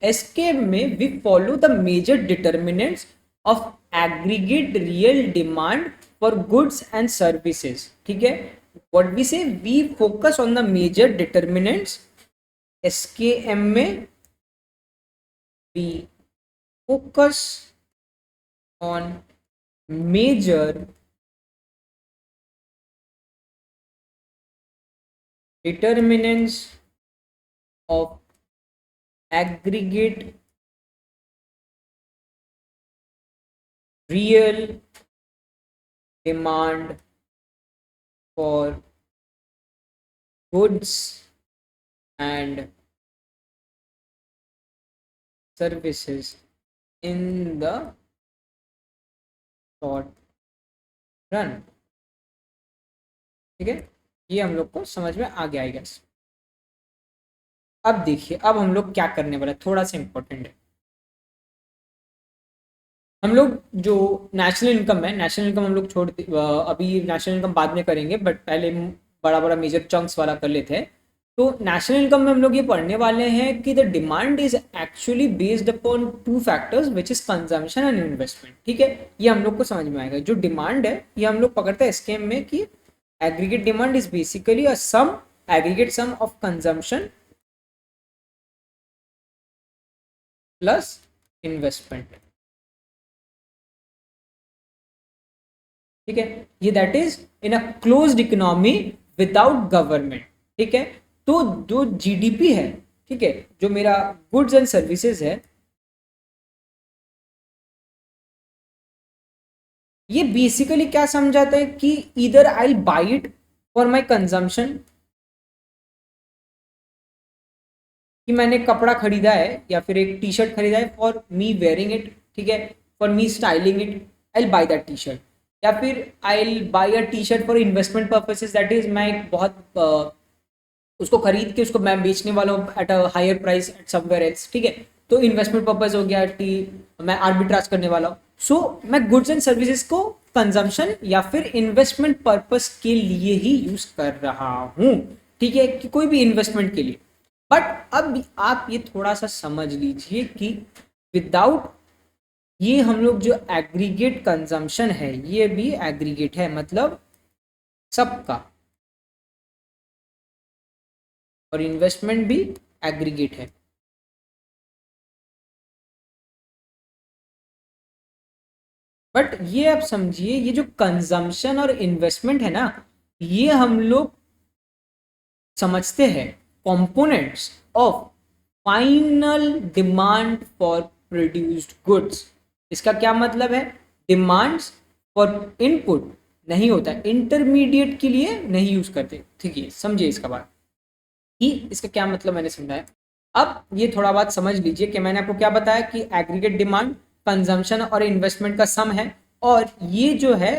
एसके में we follow the major determinants of aggregate real demand for goods and services। ठीक है, what we say we focus on the major determinants। SKM में we focus on major determinants of aggregate real demand for goods and services in the short run। ठीक है, ये हम लोग को समझ में आ गया है गाइस। अब देखिए अब हम लोग क्या करने वाले, थोड़ा सा इंपॉर्टेंट है। हम लोग जो नेशनल इनकम है, नेशनल इनकम हम लोग अभी नेशनल इनकम बाद में करेंगे, बट पहले बड़ा बड़ा मेजर चंक्स वाला कर लेते हैं। तो नेशनल इनकम में हम लोग ये पढ़ने वाले हैं कि the demand is actually based upon two factors which is consumption and investment. ठीक है, ये हम लोग को समझ में आएगा। जो डिमांड है ये हम लोग पकड़ते हैं स्कीम में कि aggregate demand is basically a sum aggregate sum of consumption plus investment. ठीक है, ये that is in a closed economy without government. ठीक है, तो जो जीडीपी है, ठीक है, जो मेरा गुड्स एंड सर्विसेज है, ये बेसिकली क्या समझाता है कि इधर I buy it for my consumption, कि मैंने कपड़ा खरीदा है या फिर एक टी शर्ट खरीदा है फॉर मी वेयरिंग इट। ठीक है, for me styling it I buy that T shirt. या फिर I buy a T shirt for investment purposes, that is मैं एक बहुत उसको खरीद के उसको मैं बेचने वाला हूँ at a higher price at somewhere else. ठीक है, तो इन्वेस्टमेंट पर्पज हो गया कि मैं आर्बिट्राज करने वाला हूँ। सो मैं गुड्स एंड सर्विसेज को कंजम्पशन या फिर इन्वेस्टमेंट पर्पस के लिए ही यूज कर रहा हूँ। ठीक है, कि कोई भी इन्वेस्टमेंट के लिए। बट अब आप ये थोड़ा सा समझ लीजिए कि विदाउट ये हम लोग जो एग्रीगेट कंजम्पशन है ये भी एग्रीगेट है, मतलब सबका, और इन्वेस्टमेंट भी एग्रीगेट है। बट ये आप समझिए ये जो कंजम्पशन और इन्वेस्टमेंट है ना, ये हम लोग समझते हैं components of final demand for produced goods. इसका क्या मतलब है, डिमांड्स फॉर इनपुट नहीं होता है, इंटरमीडिएट के लिए नहीं यूज करते। ठीक है, समझिए इसका बात कि इसका क्या मतलब मैंने समझाया। अब ये थोड़ा बात समझ लीजिए कि मैंने आपको क्या बताया कि एग्रीगेट डिमांड कंजम्पशन और इन्वेस्टमेंट का सम है, और ये जो है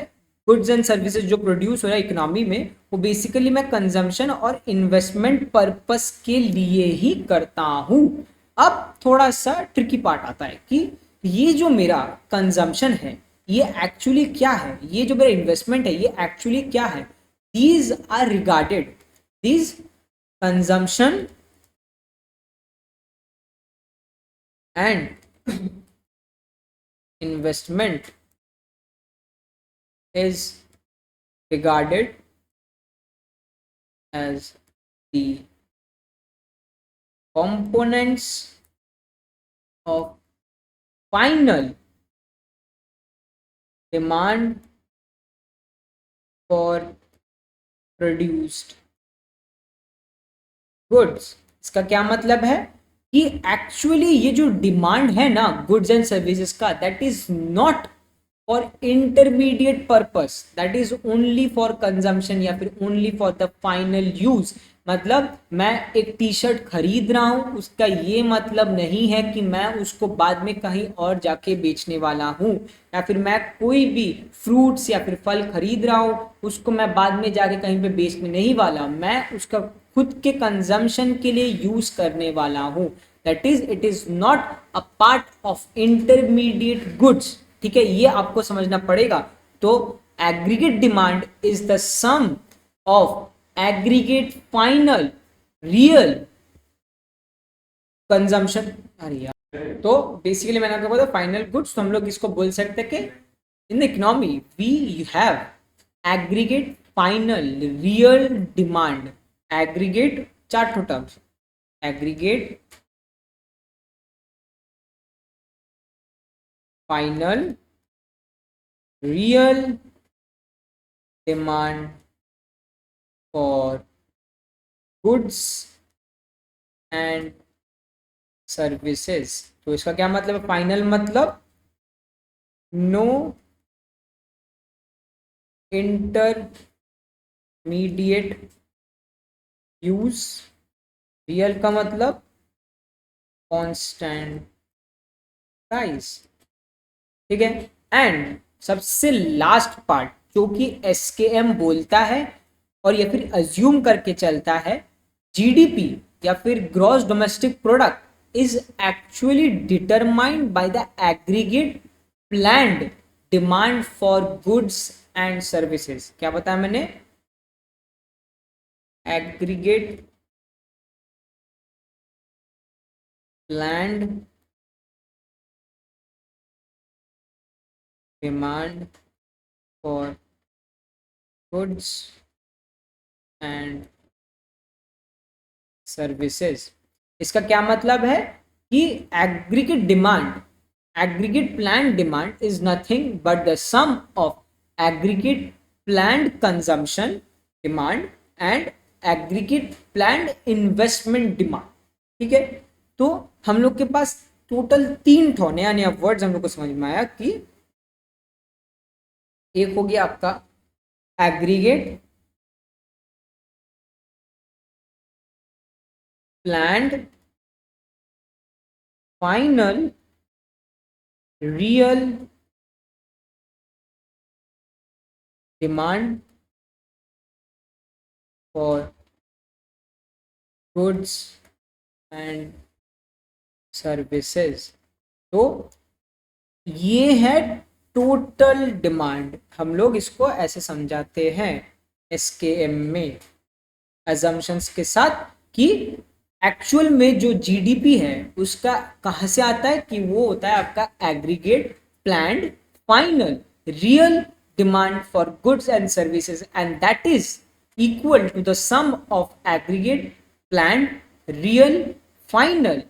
गुड्स एंड सर्विसेज जो प्रोड्यूस हो रहा है इकोनॉमी में, वो बेसिकली मैं कंजम्पशन और इन्वेस्टमेंट पर्पस के लिए ही करता हूँ। अब थोड़ा सा ट्रिकी पार्ट आता है कि ये जो मेरा कंजम्पशन है ये एक्चुअली क्या है, ये जो मेरा इन्वेस्टमेंट है ये एक्चुअली क्या है। These are regarded, these consumption and investment is regarded as the components of final demand for produced goods। इसका क्या मतलब है कि एक्चुअली ये जो डिमांड है ना गुड्स एंड सर्विसेज का, that is not for intermediate purpose, that is only for consumption या फिर only for the final use. मतलब मैं एक टी शर्ट खरीद रहा हूं, उसका ये मतलब नहीं है कि मैं उसको बाद में कहीं और जाके बेचने वाला हूं, या फिर मैं कोई भी फ्रूट्स या फिर फल खरीद रहा हूं उसको मैं बाद में जाके कहीं पे बेचने नहीं वाला, मैं उसका खुद के कंजम्पशन के लिए यूज करने वाला हूं। That is it is not a part of intermediate goods. ठीक है, ये आपको समझना पड़ेगा। तो aggregate demand is the sum of aggregate final real consumption. अरे यार, तो बेसिकली मैंने आपको बताया फाइनल गुड्स, तो हम लोग इसको बोल सकते हैं कि in the economy we have aggregate final real demand. Aggregate चार terms, aggregate final real demand for goods and services. तो इसका क्या मतलब है, फाइनल मतलब नो इंटरमीडिएट यूज, रियल का मतलब कांस्टेंट प्राइस। ठीक है, एंड सबसे लास्ट पार्ट जो कि एसकेएम बोलता है और या फिर अज्यूम करके चलता है, जीडीपी या फिर gross domestic product is actually determined by the aggregate planned demand for goods and services. क्या बताया मैंने, aggregate planned demand for goods and services. इसका क्या मतलब है कि aggregate demand, aggregate planned demand is nothing but the sum of aggregate planned consumption demand and aggregate planned investment demand. ठीक है, तो हम लोग के पास टोटल 3 नया नया वर्ड्स हम लोग को समझ में आया कि एक हो गया आपका aggregate planned final real demand for goods and services. तो ये है टोटल डिमांड। हम लोग इसको ऐसे समझाते हैं एसकेएम में अजम्पशंस के साथ कि एक्चुअल में जो जीडीपी है उसका कहाँ से आता है, कि वो होता है आपका aggregate planned final real demand for goods and services, and that is equal to the sum of aggregate planned real final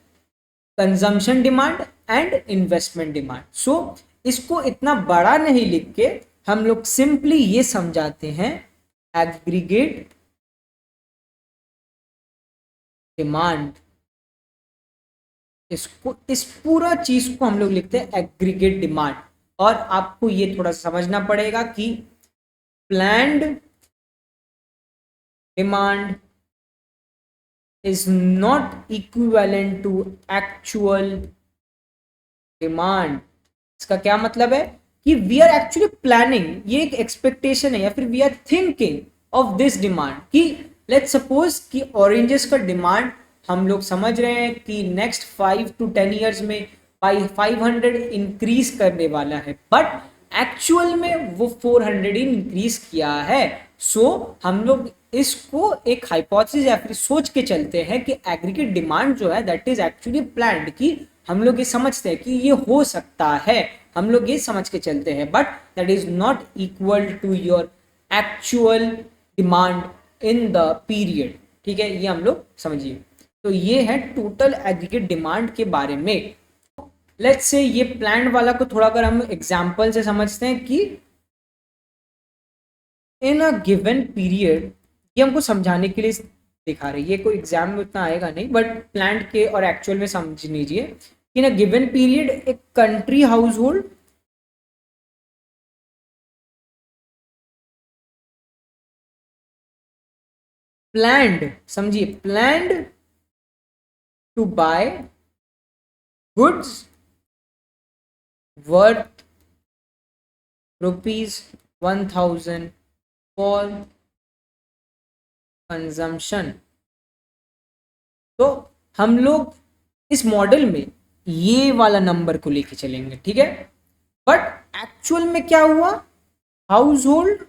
consumption demand and investment demand. So इसको इतना बड़ा नहीं लिख के हम लोग सिंपली ये समझाते हैं एग्रीगेट डिमांड। इसको इस पूरा चीज को हम लोग लिखते हैं एग्रीगेट डिमांड। और आपको ये थोड़ा समझना पड़ेगा कि planned demand is not equivalent to actual demand। इसका क्या मतलब है कि वी आर एक्चुअली प्लानिंग, ये एक एक्सपेक्टेशन है या फिर we are thinking of this demand कि लेट्स सपोज कि ऑरेंजेस का डिमांड हम लोग समझ रहे हैं कि नेक्स्ट 5 to 10 ईयर्स में 500 इंक्रीज करने वाला है, बट एक्चुअल में वो 400 इंक्रीज किया है। सो हम लोग इसको एक हाइपोथेसिस या फिर सोच के चलते हैं कि एग्रीगेट डिमांड जो है दैट इज एक्चुअली प्लान्ड, कि हम लोग ये समझते हैं कि ये हो सकता है, हम लोग ये समझ के चलते हैं, but that is not equal to your actual demand in the period. ठीक है, ये हम लोग समझिए। तो ये है टोटल एग्रीगेट डिमांड के बारे में। लेट्स से ये प्लान्ड वाला को थोड़ा अगर हम एग्जांपल से समझते हैं कि इन अ गिवन पीरियड, ये हमको समझाने के लिए दिखा रही है, ये कोई एग्जाम में उतना आएगा नहीं, बट प्लान्ड के और एक्चुअल में समझ लीजिए। इन अ गिवन पीरियड एक कंट्री हाउस होल्ड प्लान्ड, समझिए planned to buy goods worth ₹1000 for consumption. तो हम लोग इस मॉडल में ये वाला नंबर को लेके चलेंगे, ठीक है, बट एक्चुअल में क्या हुआ, हाउस होल्ड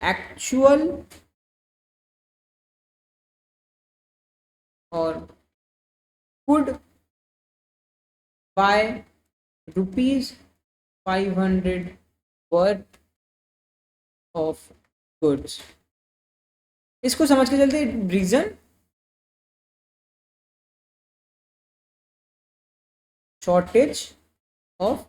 एक्चुअल और could bye ₹500 worth of goods. इसको समझ के चलते रीजन शॉर्टेज ऑफ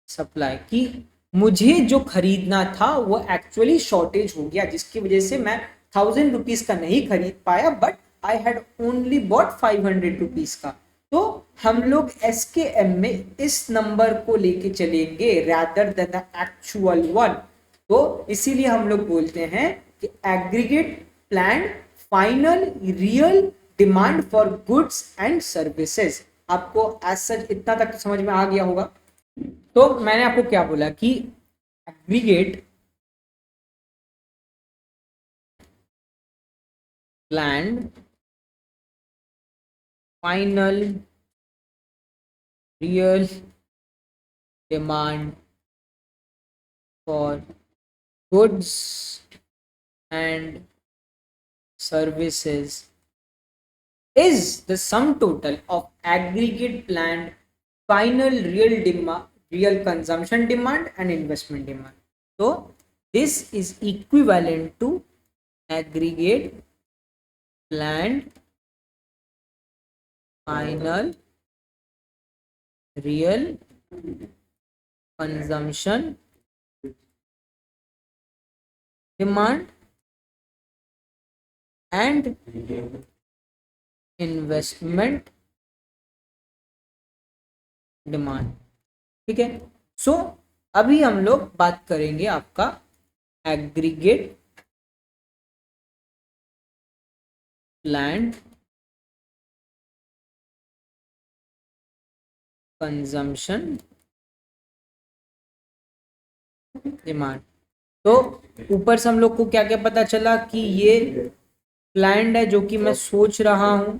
सप्लाई, कि मुझे जो खरीदना था वो एक्चुअली शॉर्टेज हो गया, जिसकी वजह से मैं ₹1000 का नहीं खरीद पाया, but I had only bought ₹500 का। तो हम लोग SKM में इस नंबर को लेके चलेंगे rather than the actual one. तो इसीलिए हम लोग बोलते हैं कि aggregate planned final real demand for goods and services. आपको एज सच इतना तक समझ में आ गया होगा। तो मैंने आपको क्या बोला कि aggregate planned final real demand for goods and services is the sum total of aggregate planned final real demand, real consumption demand and investment demand. So this is equivalent to aggregate planned final real consumption demand and investment demand. ठीक है, सो अभी हम लोग बात करेंगे आपका aggregate planned consumption demand. तो ऊपर से हम लोग को क्या क्या पता चला कि ये प्लान्ड है जो कि मैं सोच रहा हूं,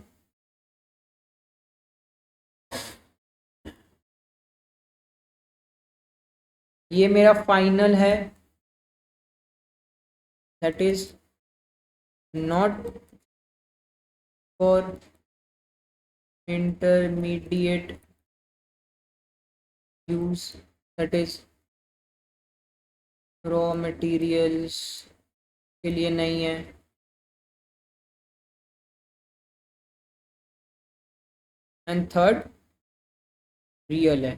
ये मेरा फाइनल है, that is not for intermediate use, that is raw materials के लिए नहीं है, एंड थर्ड रियल है,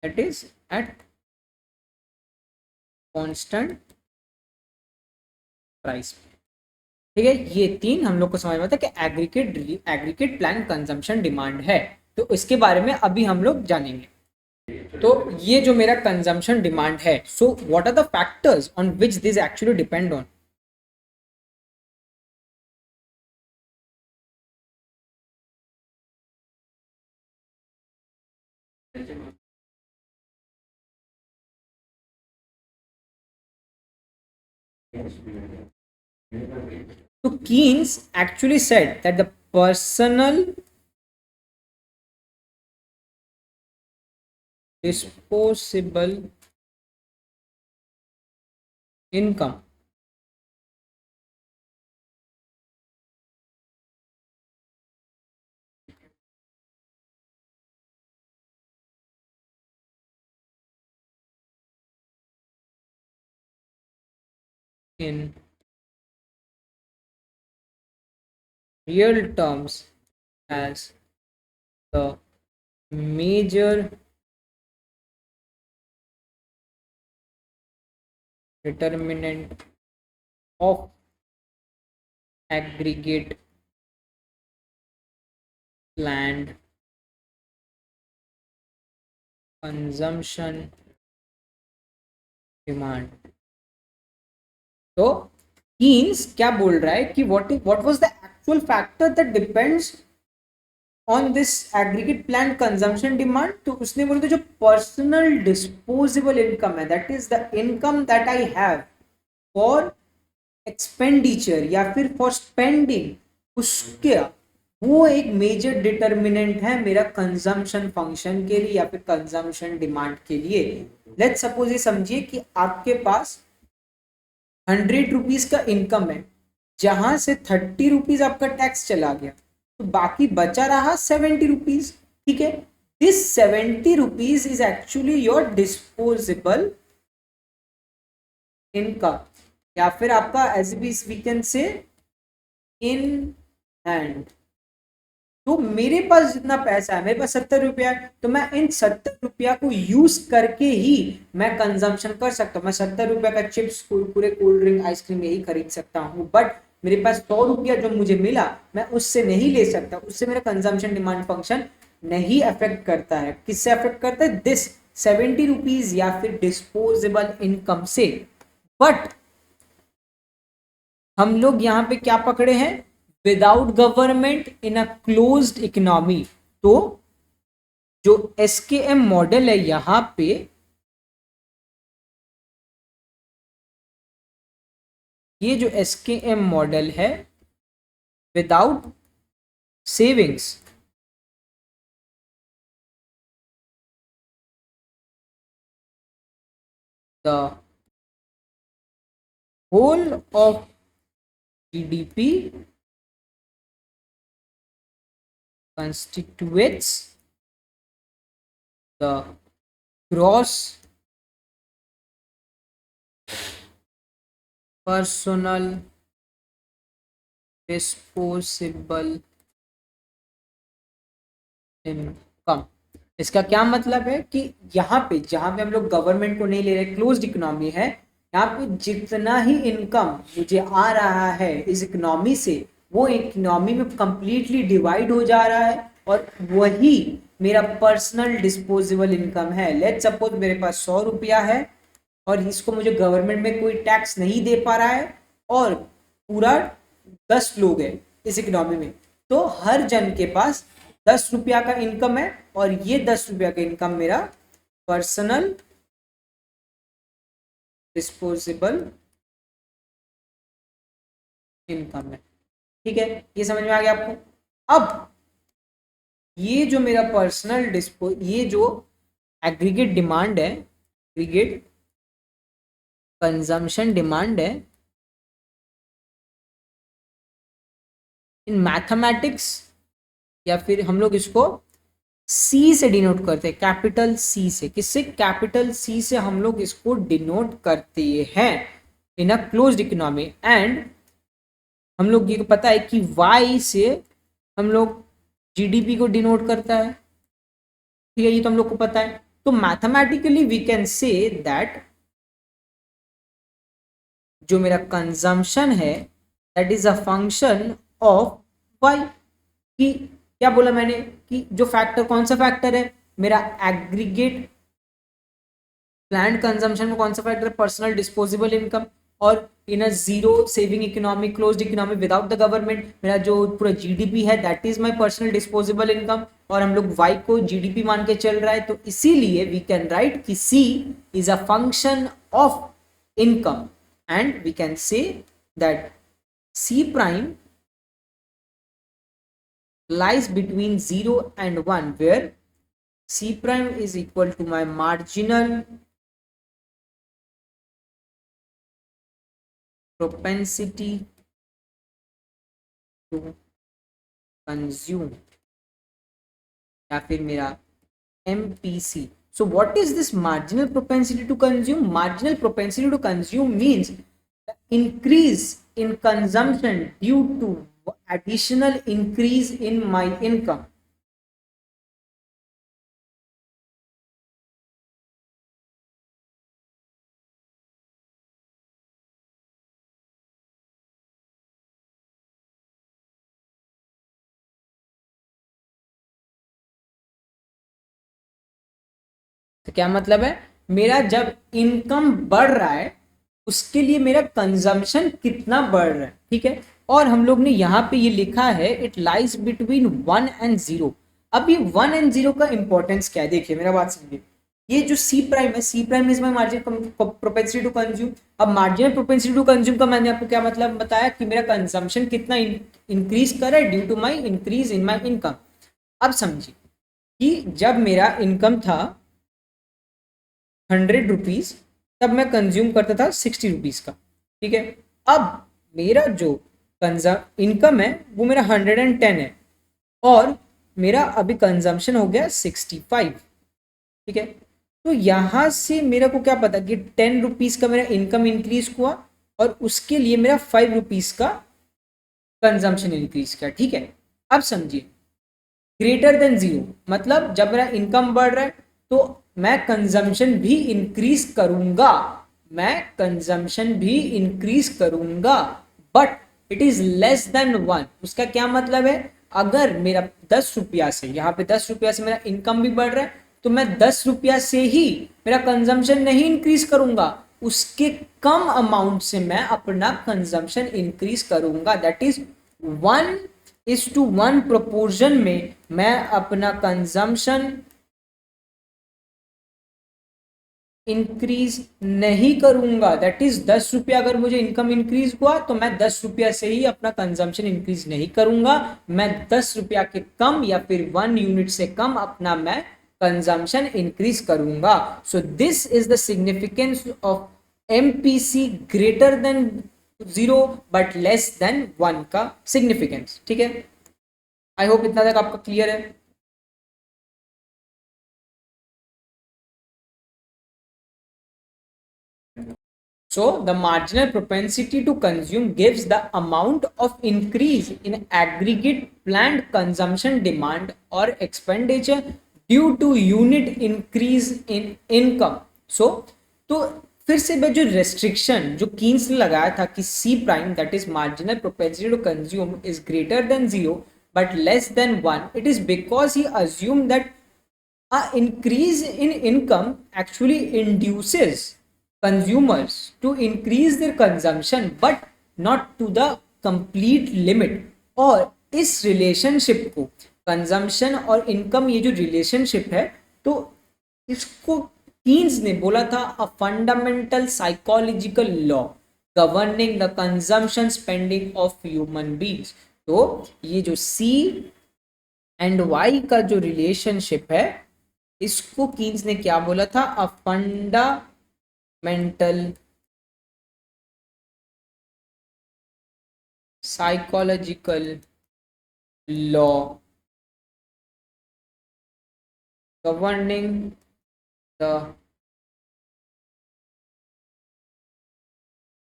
that is at constant price. ठीक है, ये तीन हम लोग को समझ में आता है कि एग्रीगेट प्लान कंजम्पशन डिमांड है। तो इसके बारे में अभी हम लोग जानेंगे। तो ये जो मेरा कंजम्पशन डिमांड है, so what are the factors on which this actually depend on. So Keynes actually said that the personal disposable income in real terms as the major determinant of aggregate planned consumption demand. तो Keynes क्या बोल रहा है कि what was the actual factor that depends on this aggregate planned consumption demand? तो उसने बोला था जो personal disposable income है, that is the income that I have for expenditure या फिर for spending, उसके वो एक मेजर डिटर्मिनेंट है मेरा कंजम्पशन फंक्शन के लिए या फिर कंजम्पशन डिमांड के लिए. लेट्स सपोज ये समझिए कि आपके पास 100 रुपीज का इनकम है, जहां से 30 रुपीज आपका टैक्स चला गया, तो बाकी बचा रहा 70 रुपीज. ठीक है, this 70 rupees is actually your disposable income या फिर आपका एज वी कैन से इन हैंड. तो मेरे पास जितना पैसा है, मेरे पास 70 रुपया है, तो मैं इन 70 रुपया को यूज करके ही मैं कंजम्पशन कर सकता हूँ. मैं 70 रुपया का chips, Kurkure, cold drink, ice cream यही खरीद सकता हूँ. बट मेरे पास 100 रुपया जो मुझे मिला मैं उससे नहीं ले सकता. उससे मेरा कंजम्पशन डिमांड फंक्शन नहीं अफेक्ट करता है. किससे अफेक्ट करता है? दिस 70 रुपीज या फिर डिस्पोजेबल इनकम से. बट हम लोग यहाँ पे क्या पकड़े हैं? Without government in a closed economy. तो जो एसकेएम मॉडल है यहां पे, ये जो एसकेएम मॉडल है without savings, the whole of GDP constitutes the gross personal disposable income. इसका क्या मतलब है कि यहाँ पे जहाँ पे हम लोग गवर्नमेंट को नहीं ले रहे, क्लोज्ड इकोनॉमी है, यहाँ पे जितना ही इनकम मुझे आ रहा है इस इकोनॉमी से, वो इकोनॉमी में कंप्लीटली डिवाइड हो जा रहा है और वही मेरा पर्सनल डिस्पोजेबल इनकम है. लेट्स सपोज मेरे पास 100 रुपया है और इसको मुझे गवर्नमेंट में कोई टैक्स नहीं दे पा रहा है और पूरा 10 लोग हैं इस इकोनॉमी में, तो हर जन के पास 10 रुपया का इनकम है और ये 10 रुपया का इनकम मेरा पर्सनल डिस्पोजेबल इनकम है. ठीक है, ये समझ में आ गया आपको? अब ये जो मेरा ये जो एग्रीगेट डिमांड है, एग्रीगेट कंजम्पशन डिमांड है, इन मैथमेटिक्स या फिर हम लोग इसको सी से डिनोट करते हैं, कैपिटल सी से. किससे? कैपिटल सी से हम लोग इसको डिनोट करते हैं इन अ क्लोज्ड इकोनॉमी. एंड हम लोग ये पता है कि वाई से हम लोग जीडीपी को डिनोट करता है. ठीक है, ये तो हम लोग को पता है. तो mathematically we can say that जो मेरा कंजम्पशन है that is a function of Y. कि क्या बोला मैंने कि जो फैक्टर, कौन सा फैक्टर है? मेरा एग्रीगेट प्लान्ड कंजम्पशन में कौन सा फैक्टर है? Personal disposable income. और in a zero saving economy, closed economy without the government, मेरा जो पूरा जीडीपी है that is my personal disposable income. और हम लोग वाई को जीडीपी मान के चल रहा है, तो इसीलिए वी कैन राइट कि C is a function of income. and we can say that C prime lies between 0 and 1, where C prime is equal to my marginal propensity to consume, या फिर मेरा MPC. So what is this marginal propensity to consume? Marginal propensity to consume means the increase in consumption due to additional increase in my income. तो क्या मतलब है, मेरा जब income बढ़ रहा है उसके लिए मेरा कंजम्पशन कितना बढ़ रहा है, ठीक है। और हम लोग ने यहाँ पे ये लिखा है इट लाइज बिटवीन 1 and 0। अब ये 1 and 0 का इंपॉर्टेंस क्या है, देखिए मेरा बात समझिए। ये जो सी प्राइम है, C prime is my marginal propensity to consume. अब मार्जिनल प्रोपेंसिटी टू कंज्यूम का मैंने आपको क्या मतलब बताया कि मेरा कंजम्पशन कितना इंक्रीज कर रहा है due to my increase in my income. अब समझिए कि जब मेरा इनकम था 100 रुपीज, तब मैं कंज्यूम करता था 60 रुपीज का, ठीक है। अब मेरा जो इनकम है वो मेरा 110 है और मेरा अभी कंजम्पशन हो गया 65, ठीक है। तो यहाँ से मेरे को क्या पता कि 10 रुपीज का मेरा इनकम इंक्रीज हुआ और उसके लिए मेरा 5 रुपीज का कंजम्पशन इंक्रीज किया, ठीक है। अब समझिए ग्रेटर देन 0 मतलब जब मेरा इनकम बढ़ रहा है तो मैं कंजम्पशन भी इंक्रीज करूंगा, मैं कंजम्पशन भी इंक्रीज करूंगा, but it is less than 1। उसका क्या मतलब है, अगर मेरा 10 रुपया से, यहाँ पे 10 रुपया से मेरा इनकम भी बढ़ रहा है तो मैं 10 रुपया से ही मेरा कंजम्पशन नहीं इंक्रीज करूंगा, उसके कम अमाउंट से मैं अपना कंजम्पशन इंक्रीज करूंगा। दैट इज 1:1 प्रोपोर्शन में मैं अपना कंजम्पशन इंक्रीज नहीं करूंगा। दैट इज 10 रुपया अगर मुझे इनकम इंक्रीज हुआ तो मैं 10 रुपया से ही अपना कंजम्पशन इंक्रीज नहीं करूंगा, मैं 10 रुपया के कम या फिर 1 यूनिट से कम अपना मैं कंजम्पशन इंक्रीज करूंगा। सो this is the significance of MPC greater than 0 but less than 1 का सिग्निफिकेंस, ठीक है। आई होप इतना तक आपका क्लियर है। So the marginal propensity to consume gives the amount of increase in aggregate planned consumption demand or expenditure due to unit increase in income. So तो फिर से मैं जो रेस्ट्रिक्शन जो कीन्स ने लगाया था कि C prime that is marginal propensity to consume is greater than 0 but less than 1, it is because he assumed that a increase in income actually induces consumers to increase their consumption but not to the complete limit। और इस relationship को, consumption और income ये जो relationship है, तो इसको Keynes ने बोला था a fundamental psychological law governing the consumption spending of human beings. तो ये जो C एंड Y का जो रिलेशनशिप है इसको कीन्स ने क्या बोला था, a fundamental psychological law governing the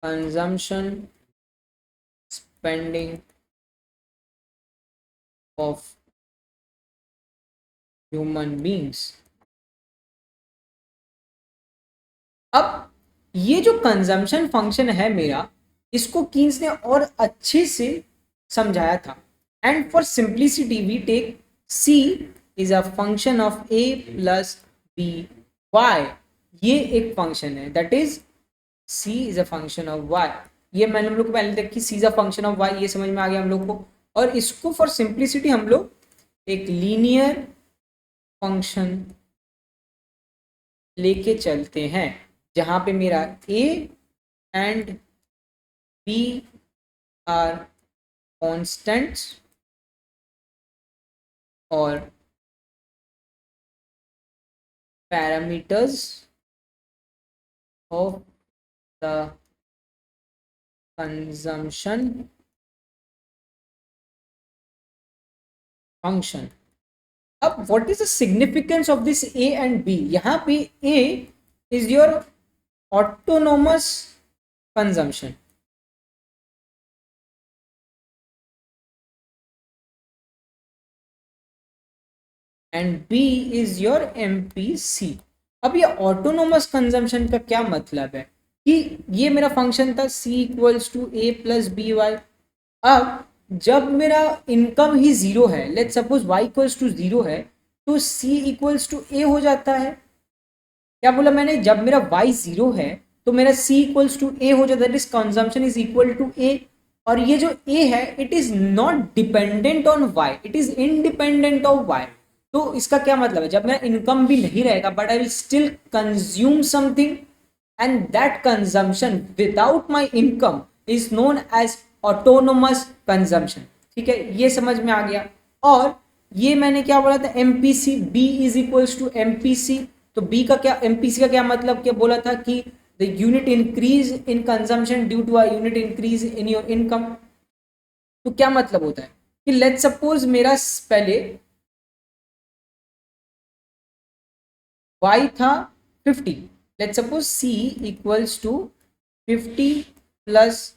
consumption spending of human beings. अब ये जो कंजम्पशन फंक्शन है मेरा, इसको कीन्स ने और अच्छे से समझाया था। And for simplicity we take C is a function of A plus B Y। ये एक फंक्शन है, that is C is a function of Y। ये मैंने हम लोग को पहले तक कि C is a function of Y, ये समझ में आ गया हम लोग को। और इसको फॉर सिंप्लिसिटी हम लोग एक लीनियर फंक्शन लेके चलते हैं जहां पे मेरा A and b are constants or parameters of the consumption function. अब what is the significance of this A and B? यहाँ पे A is your autonomous consumption, and B is your MPC. अब ये ऑटोनोमस कंजम्पशन का क्या मतलब है कि ये मेरा फंक्शन था c equals to A plus B Y. अब जब मेरा इनकम ही जीरो है, let suppose y equals to zero है, तो c इक्वल्स टू ए हो जाता है। क्या बोला मैंने? जब मेरा y जीरो है तो मेरा c इक्वल्स टू ए हो जाता है, that is consumption is equal to A. और ये जो a है it is not dependent on y, it is independent of y। तो इसका क्या मतलब है? जब मेरा इनकम भी नहीं रहेगा but I will still consume something, and that consumption without my income is known as autonomous consumption. ठीक है, ये समझ में आ गया। और ये मैंने क्या बोला था? MPC, B is equals to MPC. तो बी का क्या, एमपीसी का क्या मतलब? क्या बोला था कि the unit increase in consumption due to a unit increase in your income. तो क्या मतलब होता है कि लेट सपोज मेरा पहले y था 50, let suppose c equals to 50 plus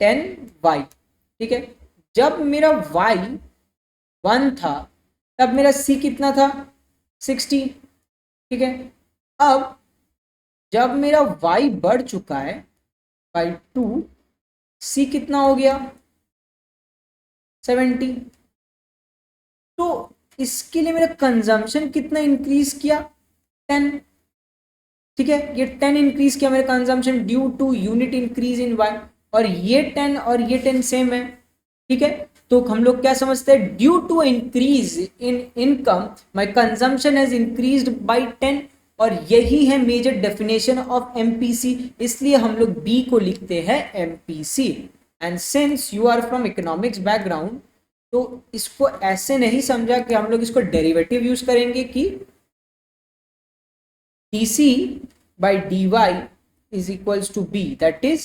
10y। ठीक है, जब मेरा y 1 था तब मेरा c कितना था? 60। ठीक है, अब जब मेरा y बढ़ चुका है बाई 2, c कितना हो गया? 70। तो इसके लिए मेरा कंजम्पशन कितना इंक्रीज किया? 10। ठीक है, ये 10 इंक्रीज किया मेरा consumption due to unit increase in Y. और ये 10 और ये 10 सेम है। ठीक है, तो हम लोग क्या समझते हैं? Due to increase in income my consumption has increased by 10। और यही है मेजर डेफिनेशन ऑफ एमपीसी, इसलिए हम लोग बी को लिखते हैं MPC. And since you are from economics background, तो इसको ऐसे नहीं समझा कि हम लोग इसको डेरिवेटिव यूज करेंगे कि dc by dy is equals to b, that is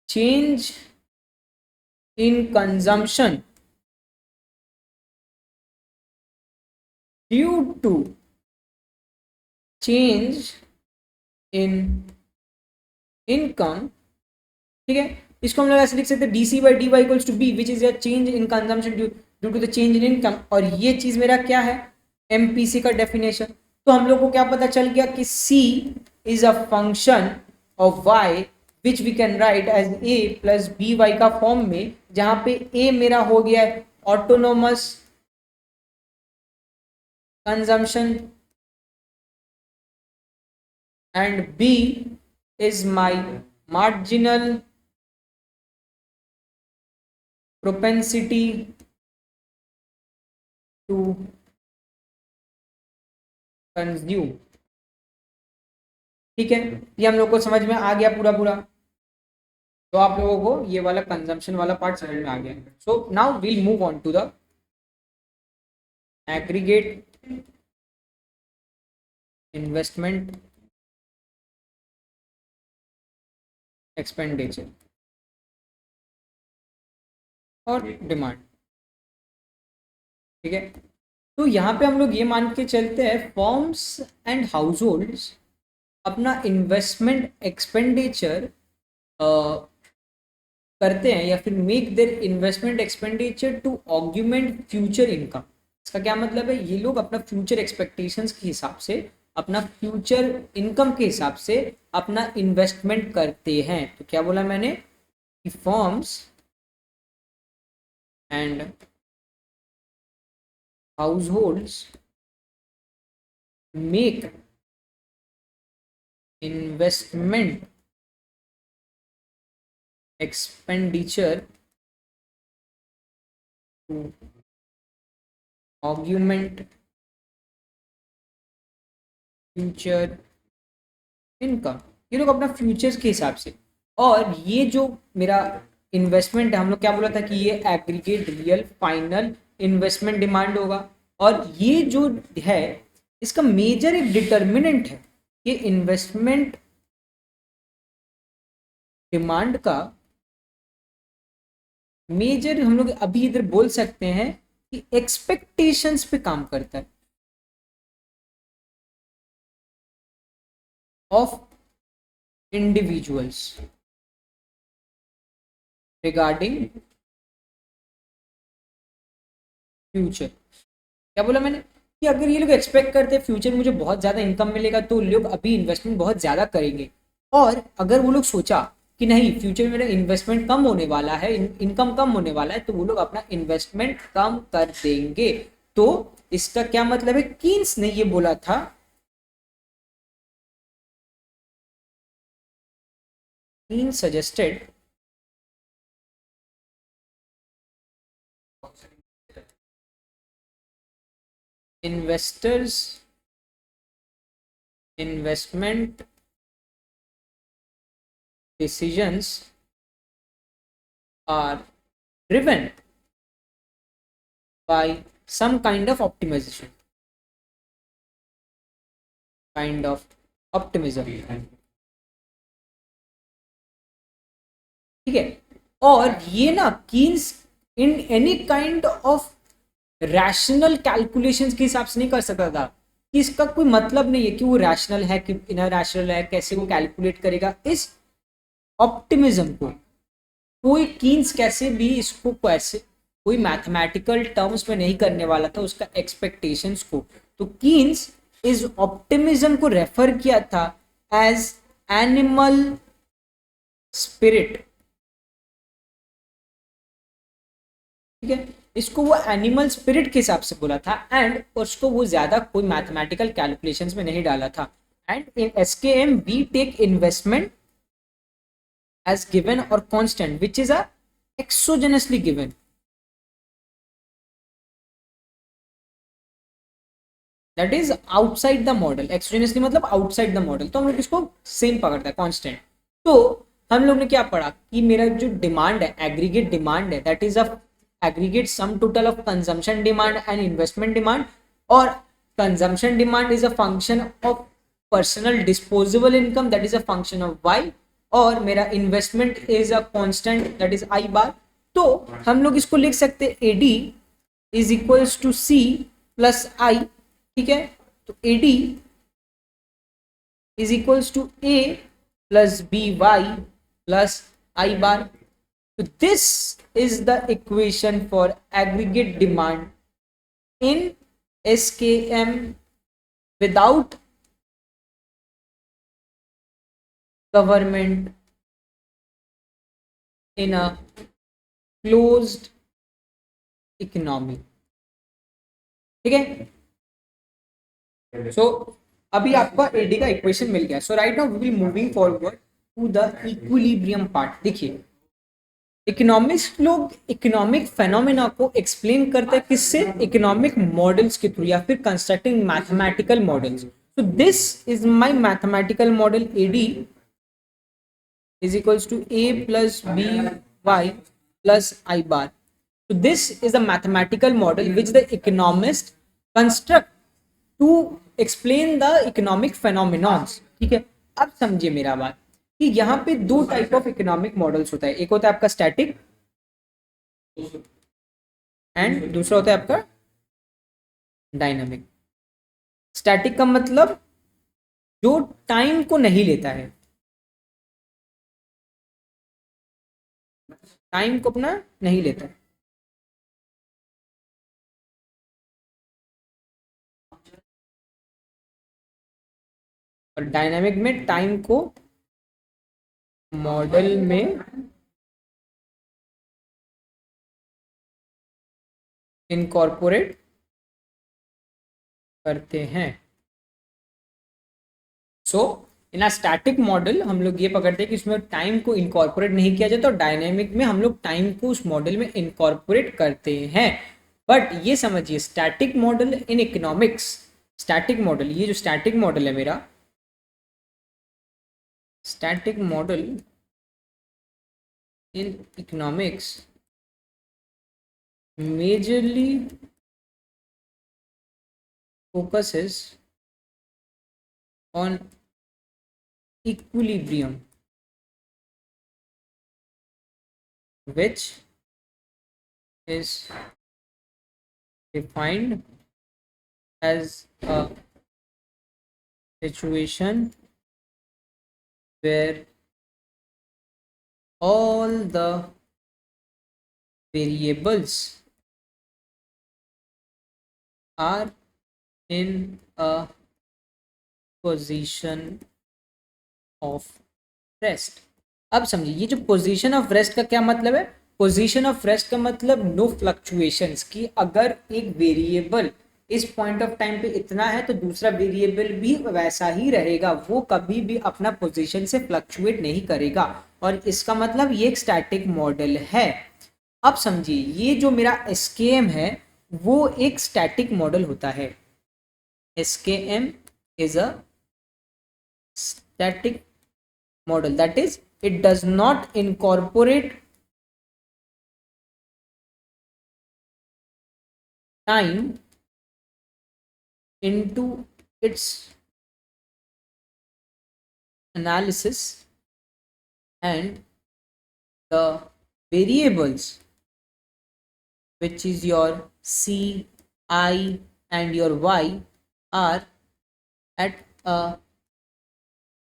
change in consumption due to change in income। ठीक है, इसको हम लोग ऐसे लिख सकते हैं dc by dy equals to b which is a change in consumption due to the change in income। और ये चीज मेरा क्या है? एमपीसी का डेफिनेशन। तो हम लोग को क्या पता चल गया कि c is a function of y which we can write as a plus B Y का फॉर्म में, जहां पे a मेरा हो गया है autonomous consumption and b is my marginal propensity to consume। ठीक है, ये हम लोग को समझ में आ गया पूरा पूरा। तो आप लोगों को ये वाला कंजम्पशन वाला पार्ट समझ में आ गया। So now we'll move on to the aggregate investment expenditure और डिमांड। ठीक है, तो यहाँ पे हम लोग ये मान के चलते हैं फॉर्म्स एंड हाउस होल्ड्स अपना इन्वेस्टमेंट एक्सपेंडिचर करते हैं या फिर make their investment expenditure to augment future income. इसका क्या मतलब है? ये लोग अपना फ्यूचर एक्सपेक्टेशंस के हिसाब से, अपना फ्यूचर इनकम के हिसाब से अपना इन्वेस्टमेंट करते हैं। तो क्या बोला मैंने कि firms and households make investment expenditure to augment future income, ये लोग अपना फ्यूचर्स के हिसाब से। और ये जो मेरा इन्वेस्टमेंट है, हम लोग क्या बोला था कि ये aggregate real final investment demand होगा। और ये जो है इसका मेजर एक डिटर्मिनेंट है, ये इन्वेस्टमेंट डिमांड का मेजर हम लोग अभी इधर बोल सकते हैं कि एक्सपेक्टेशंस पे काम करता है ऑफ इंडिविजुअल्स रिगार्डिंग फ्यूचर। क्या बोला मैंने कि अगर ये लोग एक्सपेक्ट करते हैं फ्यूचर मुझे बहुत ज़्यादा इनकम मिलेगा तो लोग अभी इन्वेस्टमेंट बहुत ज़्यादा करेंगे। और अगर वो लोग सोचा कि नहीं फ्यूचर में मेरा इन्वेस्टमेंट कम होने वाला है, इनकम कम होने वाला है, तो वो लोग अपना इन्वेस्टमेंट कम कर देंगे। तो इसका क्या मतलब है, कीन्स ने ये बोला था Keynes suggested investors investment decisions are driven by some kind of optimization, kind of optimism, ठीक है। और ये ना Keynes in any kind of rational calculations के हिसाब से नहीं कर सकता था, कि इसका कोई मतलब नहीं है कि वो रैशनल है कि इनर रैशनल है, कैसे वो कैलकुलेट करेगा इस ऑप्टिमिज्म को। कोई कीन्स कैसे भी इसको कैसे कोई मैथमेटिकल टर्म्स में नहीं करने वाला था उसका एक्सपेक्टेशंस को। तो कीन्स इस ऑप्टिमिज्म को रेफर किया था एज एनिमल स्पिरिट, ठीक है। इसको वो एनिमल स्पिरिट के हिसाब से बोला था एंड उसको वो ज्यादा कोई मैथमेटिकल कैलकुलेशंस में नहीं डाला था। And in SKM we take investment as given or constant which is a exogenously given, that is outside the model। exogenously मतलब outside the model, तो हम लोग इसको सेम पकड़ता है constant। तो हम लोग ने क्या पढ़ा कि मेरा जो डिमांड है एग्रीगेट डिमांड है that is a aggregate sum total of consumption demand and investment demand. और consumption demand is a function of personal disposable income that is a function of Y. और मेरा investment is a constant that is I bar. तो हम लोग इसको लिख सकते हैं AD is equals to C plus I, ठीक है। तो AD is equals to A plus B Y plus I bar. तो this is the equation for aggregate demand in SKM without government in a closed economy, ठीक है। सो अभी आपका AD का equation मिल गया। So right now we will moving forward to the equilibrium part. देखिए economics लोग इकोनॉमिक फेनोमेना को एक्सप्लेन करते हैं किससे, इकोनॉमिक मॉडल्स के थ्रू या फिर constructing mathematical models. So this is my mathematical model AD is equals to a plus b y plus I bar. So this is the mathematical model which the economist construct to explain the economic phenomenons, ठीक है। अब समझिए मेरा बात कि यहाँ पे दो टाइप ऑफ इकोनॉमिक मॉडल्स होता है, एक होता है आपका स्टैटिक एंड दूसरा होता है आपका डायनामिक। स्टैटिक का मतलब जो टाइम को नहीं लेता है, टाइम को अपना नहीं लेता है। और डायनामिक में टाइम को मॉडल में इनकॉर्पोरेट करते हैं। सो इन अ स्टैटिक मॉडल हम लोग ये पकड़ते हैं कि उसमें टाइम को इनकॉर्पोरेट नहीं किया जाता, तो डायनेमिक में हम लोग टाइम को उस मॉडल में इनकॉर्पोरेट करते हैं। बट ये समझिए static model in economics, static model, ये जो स्टैटिक मॉडल है मेरा static model in economics majorly focuses on equilibrium, which is defined as a situation where all the variables are in a position of rest. अब समझिए ये जो position of rest का क्या मतलब है। पोजीशन ऑफ रेस्ट का मतलब नो फ्लक्चुएशंस, कि अगर एक वेरिएबल इस पॉइंट ऑफ टाइम पे इतना है तो दूसरा वेरिएबल भी वैसा ही रहेगा, वो कभी भी अपना पोजीशन से फ्लक्चुएट नहीं करेगा। और इसका मतलब ये एक स्टैटिक मॉडल है। अब समझिए ये जो मेरा एसकेएम है वो एक स्टैटिक मॉडल होता है। SKM is a static model, that is it does not incorporate time into its analysis, and the variables which is your c, I and your y are at a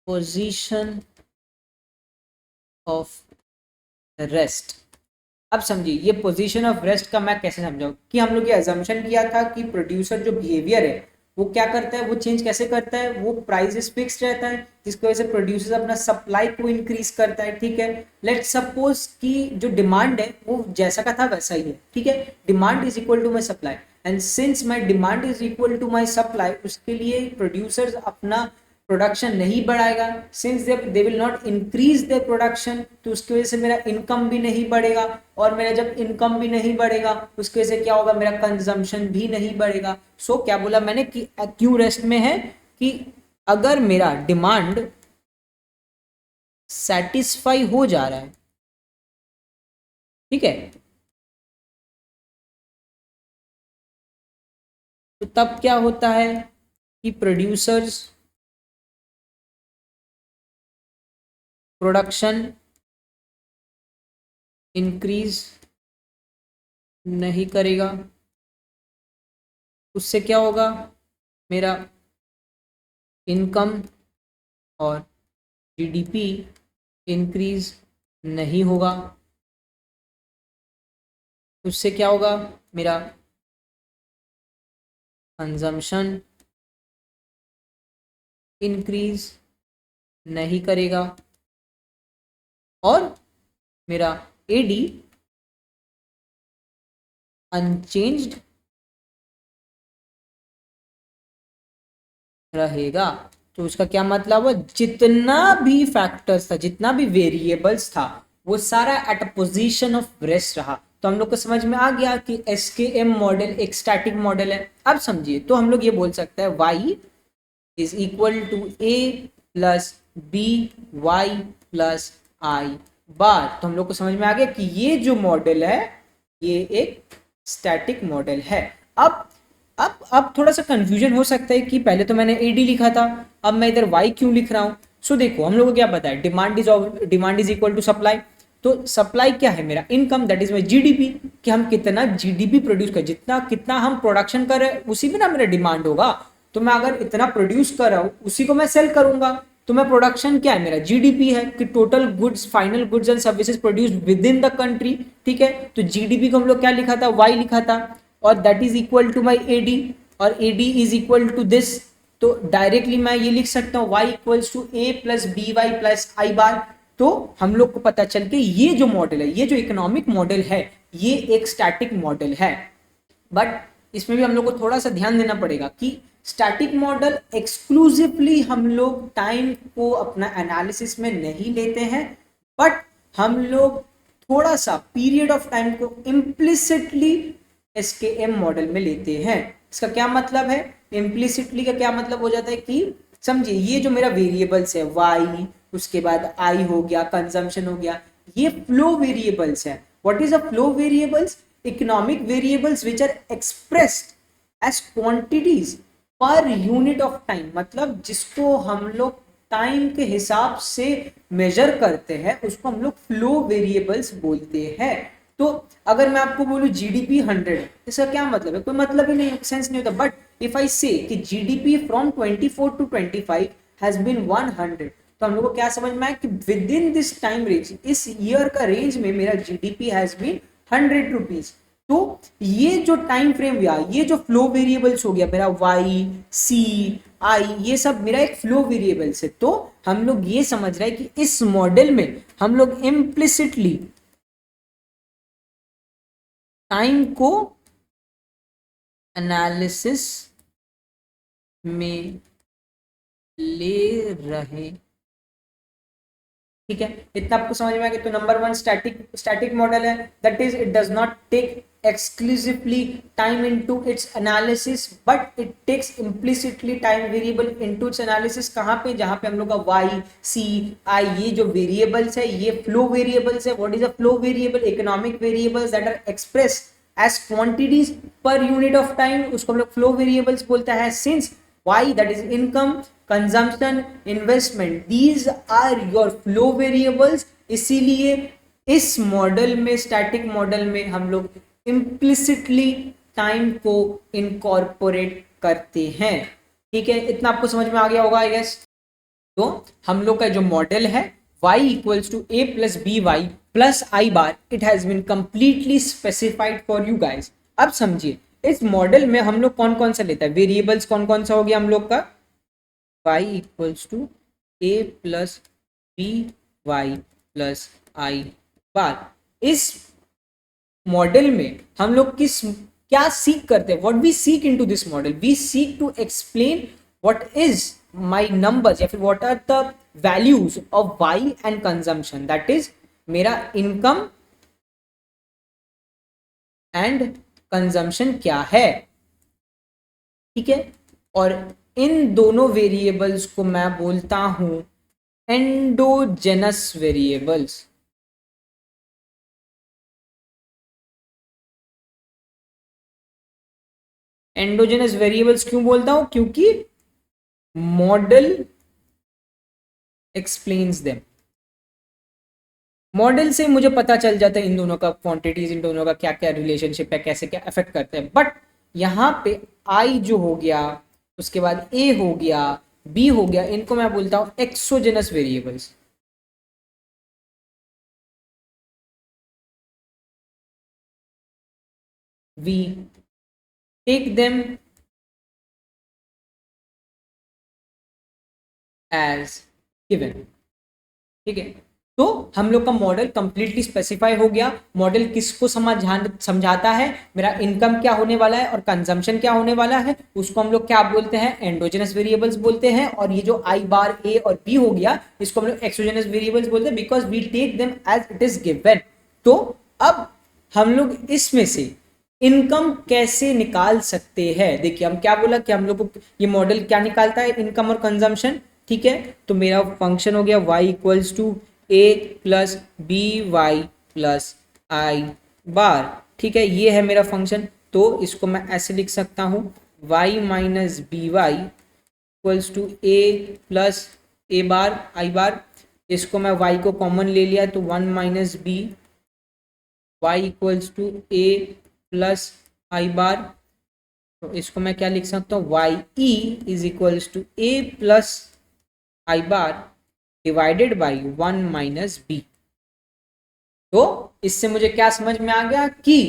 position of rest. अब समझिए ये position of rest का मैं कैसे समझाऊं कि हम लोग ये अजम्पशन किया था कि प्रोड्यूसर जो बिहेवियर है वो क्या करता है, वो चेंज कैसे करता है, वो प्राइसेस फिक्स्ड रहता है जिसकी वजह से प्रोड्यूसर अपना सप्लाई को इंक्रीज करता है। ठीक है, लेट सपोज कि जो डिमांड है वो जैसा का था वैसा ही है। ठीक है, demand is equal to my supply, and since my demand is equal to my supply, उसके लिए प्रोड्यूसर्स अपना प्रोडक्शन नहीं बढ़ाएगा। Since they will not increase their production, तो उसकी वजह से मेरा इनकम भी नहीं बढ़ेगा, और मेरा जब इनकम भी नहीं बढ़ेगा उसकी वजह से क्या होगा, मेरा कंजम्पशन भी नहीं बढ़ेगा। सो क्या बोला मैंने कि क्यू रेस्ट में है कि अगर मेरा डिमांड सेटिस्फाई हो जा रहा है, ठीक है, तो तब क्या होता है कि प्रोड्यूसर्स प्रोडक्शन इंक्रीज नहीं करेगा। उससे क्या होगा, मेरा इनकम और जीडीपी इंक्रीज नहीं होगा। उससे क्या होगा, मेरा कंजम्पशन इंक्रीज नहीं करेगा, और मेरा एडी अनचेंज्ड रहेगा। तो उसका क्या मतलब है, जितना भी फैक्टर्स था, जितना भी वेरिएबल्स था, वो सारा at a position of rest रहा। तो हम लोग को समझ में आ गया कि एसकेएम मॉडल एक स्टैटिक मॉडल है। अब समझिए, तो हम लोग ये बोल सकते हैं y is equal to a plus B Y plus I bar. तो हम लोग को समझ में आ गया कि ये जो मॉडल है ये एक स्टैटिक मॉडल है। अब थोड़ा सा कंफ्यूजन हो सकता है कि पहले तो मैंने एडी लिखा था, अब मैं इधर वाई क्यों लिख रहा हूँ। सो देखो, हम लोग को क्या पता है, demand is equal to supply. तो सप्लाई क्या है, मेरा income, that is my GDP, कि हम कितना जीडीपी प्रोड्यूस कर, जितना कितना हम प्रोडक्शन कर रहे हैं उसी में ना मेरा डिमांड होगा। तो मैं अगर इतना प्रोड्यूस कर रहा हूँ उसी को मैं सेल करूंगा, तो मैं प्रोडक्शन क्या है, मेरा जीडीपी है कि total goods, final goods and services produced with in the country. ठीक है, तो जीडीपी को हम लोग क्या लिखा था, वाई लिखा था, और that is equal to my AD, और AD is equal to this. तो डायरेक्टली मैं ये लिख सकता हूँ y equals to a plus B Y plus I bar. तो हम लोग को पता चल के ये जो मॉडल है, ये जो इकोनॉमिक मॉडल है, ये एक स्टैटिक मॉडल है। बट इसमें भी हम लोग को थोड़ा सा ध्यान देना पड़ेगा कि स्टैटिक मॉडल एक्सक्लूसिवली हम लोग टाइम को अपना एनालिसिस में नहीं लेते हैं, बट हम लोग थोड़ा सा पीरियड ऑफ टाइम को इम्प्लिसिटली एसकेएम मॉडल में लेते हैं। इसका क्या मतलब है, इम्प्लिसिटली का क्या मतलब हो जाता है कि समझिए ये जो मेरा वेरिएबल्स है y, उसके बाद आई हो गया, कंजम्पशन हो गया, ये फ्लो वेरिएबल्स है। What is a flow variables? Economic variables which are expressed as quantities per unit of time, मतलब जिसको हम लोग टाइम के हिसाब से मेजर करते हैं उसको हम लोग फ्लो वेरिएबल्स बोलते हैं। तो अगर मैं आपको बोलूं जीडीपी 100, इसका क्या मतलब है? कोई मतलब ही नहीं, सेंस नहीं होता। बट इफ आई से कि GDP from 24 to 25 has been 100, तो हम लोग को क्या समझ में आया कि with in this time range, इस ईयर का रेंज में मेरा जीडीपी हैज बीन 100 रुपीज। तो ये जो टाइम फ्रेम हुआ, ये जो फ्लो वेरिएबल्स हो गया मेरा वाई सी आई, ये सब मेरा एक फ्लो वेरिएबल्स है। तो हम लोग ये समझ रहे हैं कि इस मॉडल में हम लोग इम्प्लिसिटली टाइम को एनालिसिस में ले रहे, ठीक है। इतना आपको समझ में आ गया। तो नंबर वन स्टैटिक मॉडल है, that is it does not take exclusively time into its analysis but it takes implicitly time variable into its analysis। कहाँ पे? जहाँ पे हम लोग का y c i ये जो variables है ये flow variables है। what is a flow variable? economic variables that are expressed as quantities per unit of time, उसको हम लोग flow variables बोलता है। since y that is income, consumption, investment, these are your flow variables, इसीलिए इस model में, static model में हम लोग इम्प्लिसिटली टाइम को इनकॉर्पोरेट करते हैं। ठीक है, इतना आपको समझ में आ गया होगा आई गेस। तो हम लोग का जो मॉडल है y equals to a plus B Y plus I bar, it has been completely specified for you guys. अब समझिए इस मॉडल में हम लोग कौन कौन सा लेता है, वेरिएबल्स कौन कौन सा हो गया हम लोग का, y equals to a plus B Y plus I bar. इस मॉडल में हम लोग किस क्या सीख करते हैं, what we seek into this model, we seek to explain what is my numbers या फिर what are the values of Y and consumption, that is मेरा इनकम एंड कंजम्पशन क्या है। ठीक है, और इन दोनों वेरिएबल्स को मैं बोलता हूं एंडोजेनस वेरिएबल्स। एंडोजेनस वेरिएबल्स क्यों बोलता हूं? क्योंकि मॉडल एक्सप्लेन्स देम। मॉडल से मुझे पता चल जाता है इन दोनों का क्वांटिटीज, इन दोनों का क्या क्या रिलेशनशिप है, कैसे क्या अफेक्ट करते हैं। बट यहाँ पे आई जो हो गया, उसके बाद ए हो गया, बी हो गया, इनको मैं बोलता हूँ exogenous variables. We take them as given. ठीक है, तो हम लोग का मॉडल कंप्लीटली स्पेसिफाई हो गया। मॉडल किसको समझाता है, मेरा इनकम क्या होने वाला है और कंजम्पशन क्या होने वाला है, उसको हम लोग क्या बोलते हैं, एंडोजेनस वेरिएबल्स बोलते हैं। और ये जो आई बार ए और बी हो गया, इसको हम लोग एक्सोजेनस वेरिएबल्स बोलते हैं, because we take them as it is given. तो अब हम लोग इसमें से इनकम कैसे निकाल सकते हैं? देखिए हम क्या बोला कि हम लोग को ये मॉडल क्या निकालता है, इनकम और कंजम्पशन। ठीक है, तो मेरा फंक्शन हो गया y equals to A plus B Y plus I bar. ठीक है, ये है मेरा फंक्शन। तो इसको मैं ऐसे लिख सकता हूँ y minus B Y equals to A plus A bar I bar. इसको मैं y को कॉमन ले लिया तो 1 minus B Y equals to A plus I bar. तो इसको मैं क्या लिख सकता हूँ, Y E is equals to A plus I bar divided by 1 minus B. तो इससे मुझे क्या समझ में आ गया कि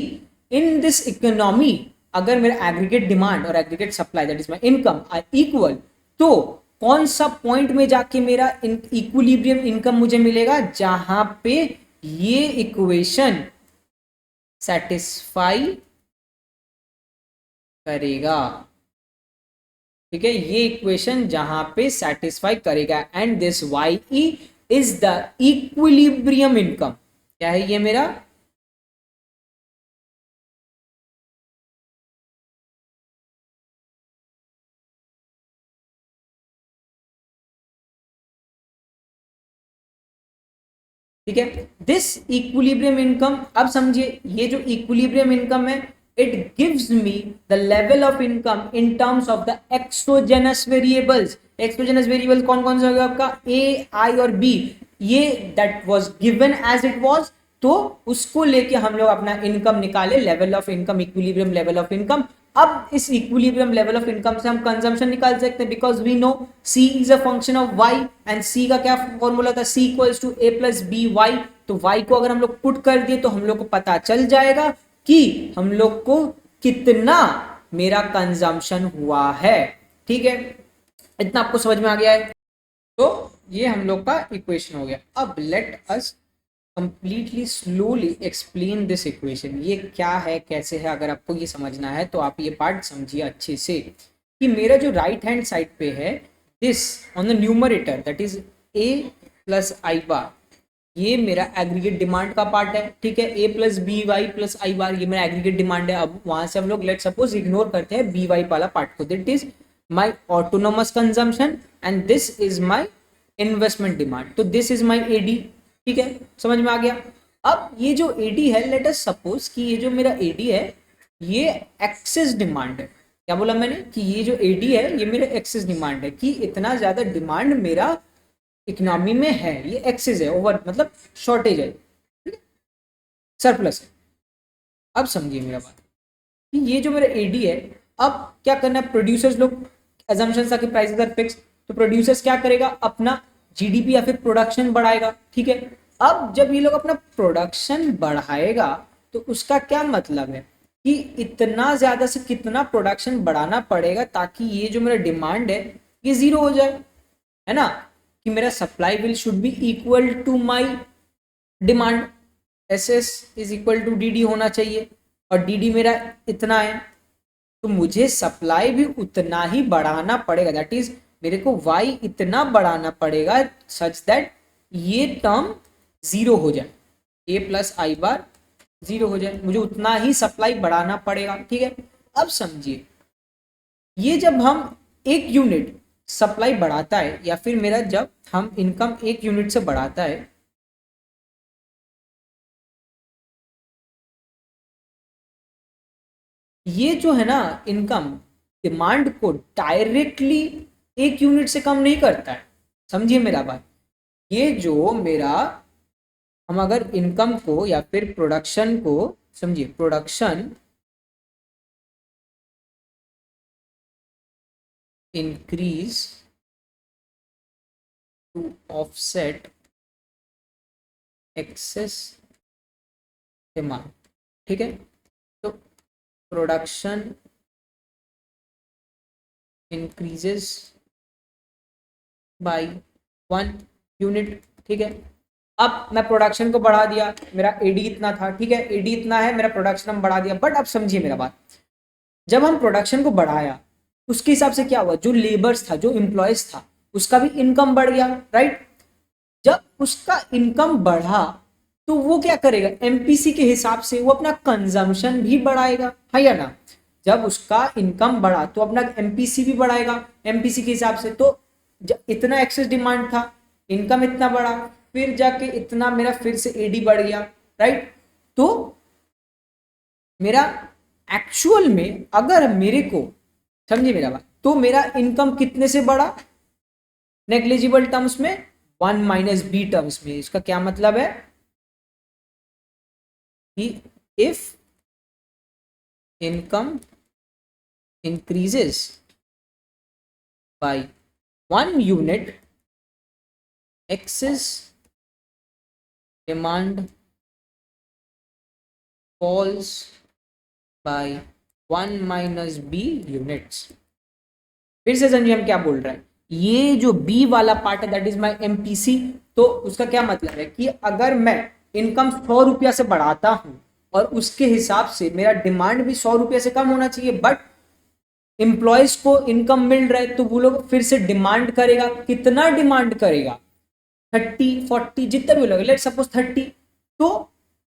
इन दिस इकोनॉमी अगर मेरा एग्रीगेट डिमांड और aggregate supply that is my income are equal, तो कौन सा पॉइंट में जाके मेरा इक्विलिब्रियम इनकम मुझे मिलेगा, जहां पे ये इक्वेशन सेटिस्फाई करेगा। ठीक है, ये इक्वेशन जहां पे सेटिस्फाई करेगा and this Y E is the equilibrium income. क्या है ये मेरा ठीक है। दिस इक्विलिब्रियम इनकम, अब समझिए ये जो इक्विलिब्रियम इनकम है, it gives me the level of income in terms of the exogenous variables. Exogenous variable कौन कौन से होगा आपका, ए, आई और बी, ये that was given as it was, तो उसको लेके हम लोग अपना इनकम निकाले, level of income, equilibrium level of income. अब इस इक्विलिब्रियम लेवल ऑफ इनकम से हम कंजम्पशन निकाल सकते हैं, because we know C is a function of Y, and C का क्या फॉर्मूला था, C equals to A plus B Y. तो वाई को अगर हम लोग पुट कर दिए तो हम लोग को पता चल जाएगा कि हम लोग को कितना मेरा कंजम्पशन हुआ है। ठीक है, इतना आपको समझ में आ गया है। तो ये हम लोग का इक्वेशन हो गया। अब let us completely slowly explain this equation, ये क्या है कैसे है। अगर आपको ये समझना है तो आप ये पार्ट समझिए अच्छे से कि मेरा जो राइट हैंड साइड पे है, this on the numerator that is A plus I bar, ये मेरा एग्रीगेट डिमांड का पार्ट है। ठीक है, A plus B Y plus I bar, ये मेरा एग्रीगेट डिमांड है। अब वहां से हम लोग लेट सपोज इग्नोर करते हैं बी वाई वाला पार्ट को, that is my autonomous consumption and this is my investment demand. तो दिस इज माई एडी। ठीक है, समझ में आ गया। अब ये जो एडी है, लेट अस सपोज कि ये जो मेरा एडी है ये एक्सेस डिमांड है। क्या बोला मैंने कि ये जो एडी है ये मेरा एक्सेस डिमांड है, कि इतना ज्यादा डिमांड मेरा इकोनॉमी में है, ये एक्सेस है, ओवर मतलब शॉर्टेज है, सरप्लस है। अब समझिए मेरा बात कि ये जो मेरा एडी है, अब क्या करना है, प्रोड्यूसर्स लोग अजम्पशन था कि प्राइसेस आर फिक्स, तो प्रोड्यूसर्स क्या करेगा, अपना जीडीपी या फिर प्रोडक्शन बढ़ाएगा। ठीक है, अब जब ये लोग अपना प्रोडक्शन बढ़ाएगा तो उसका क्या मतलब है कि इतना ज्यादा से कितना प्रोडक्शन बढ़ाना पड़ेगा ताकि ये जो मेरा डिमांड है ये जीरो हो जाए, है ना, कि मेरा supply will should be equal to my demand. S S is equal to D D होना चाहिए, और डी डी मेरा इतना है, तो मुझे सप्लाई भी उतना ही बढ़ाना पड़ेगा। दैट इज मेरे को वाई इतना बढ़ाना पड़ेगा सच दैट ये टर्म जीरो हो जाए, ए प्लस आई बार जीरो हो जाए, मुझे उतना ही सप्लाई बढ़ाना पड़ेगा। ठीक है, अब समझिए ये जब हम एक यूनिट सप्लाई बढ़ाता है या फिर मेरा जब हम इनकम एक यूनिट से बढ़ाता है, ये जो है ना इनकम डिमांड को डायरेक्टली एक यूनिट से कम नहीं करता है। समझिए मेरा बात, ये जो मेरा हम अगर इनकम को या फिर प्रोडक्शन को समझिए, production increase to offset excess demand. ठीक है, तो प्रोडक्शन इंक्रीजेस बाय 1 यूनिट। ठीक है, अब मैं प्रोडक्शन को बढ़ा दिया, मेरा एडी इतना था, ठीक है, एडी इतना है, मेरा प्रोडक्शन हम बढ़ा दिया। बट अब समझिए मेरा बात, जब हम प्रोडक्शन को बढ़ाया उसके हिसाब से क्या हुआ, जो लेबर्स था, जो एम्प्लॉयज था, उसका भी इनकम बढ़ गया, राइट। जब उसका इनकम बढ़ा तो वो क्या करेगा, एमपीसी के हिसाब से वो अपना कंजम्पशन भी बढ़ाएगा, है या ना। जब उसका इनकम बढ़ा तो अपना एमपीसी भी बढ़ाएगा एमपीसी के हिसाब से। तो इतना एक्सेस डिमांड था, इनकम इतना बढ़ा, फिर जाके इतना मेरा फिर से एडी बढ़ गया, राइट। तो मेरा एक्चुअल में अगर मेरे को समझिए मेरा बात, तो मेरा इनकम कितने से बढ़ा, नेग्लिजिबल टर्म्स में 1 माइनस बी टर्म्स में। इसका क्या मतलब है कि if income increases by 1 unit, excess demand falls by 1 minus b units। फिर से समझिए हम क्या बोल रहे हैं, ये जो b वाला पार्ट है दैट इज माय एमपीसी। तो उसका क्या मतलब है कि अगर मैं इनकम 100 रुपया से बढ़ाता हूं और उसके हिसाब से मेरा डिमांड भी 100 रुपये से कम होना चाहिए, बट एम्प्लॉयज को इनकम मिल रहा है तो वो लोग फिर से डिमांड करेगा। कितना डिमांड करेगा, 30 40 जितना भी लगेगा, लेट सपोज 30। तो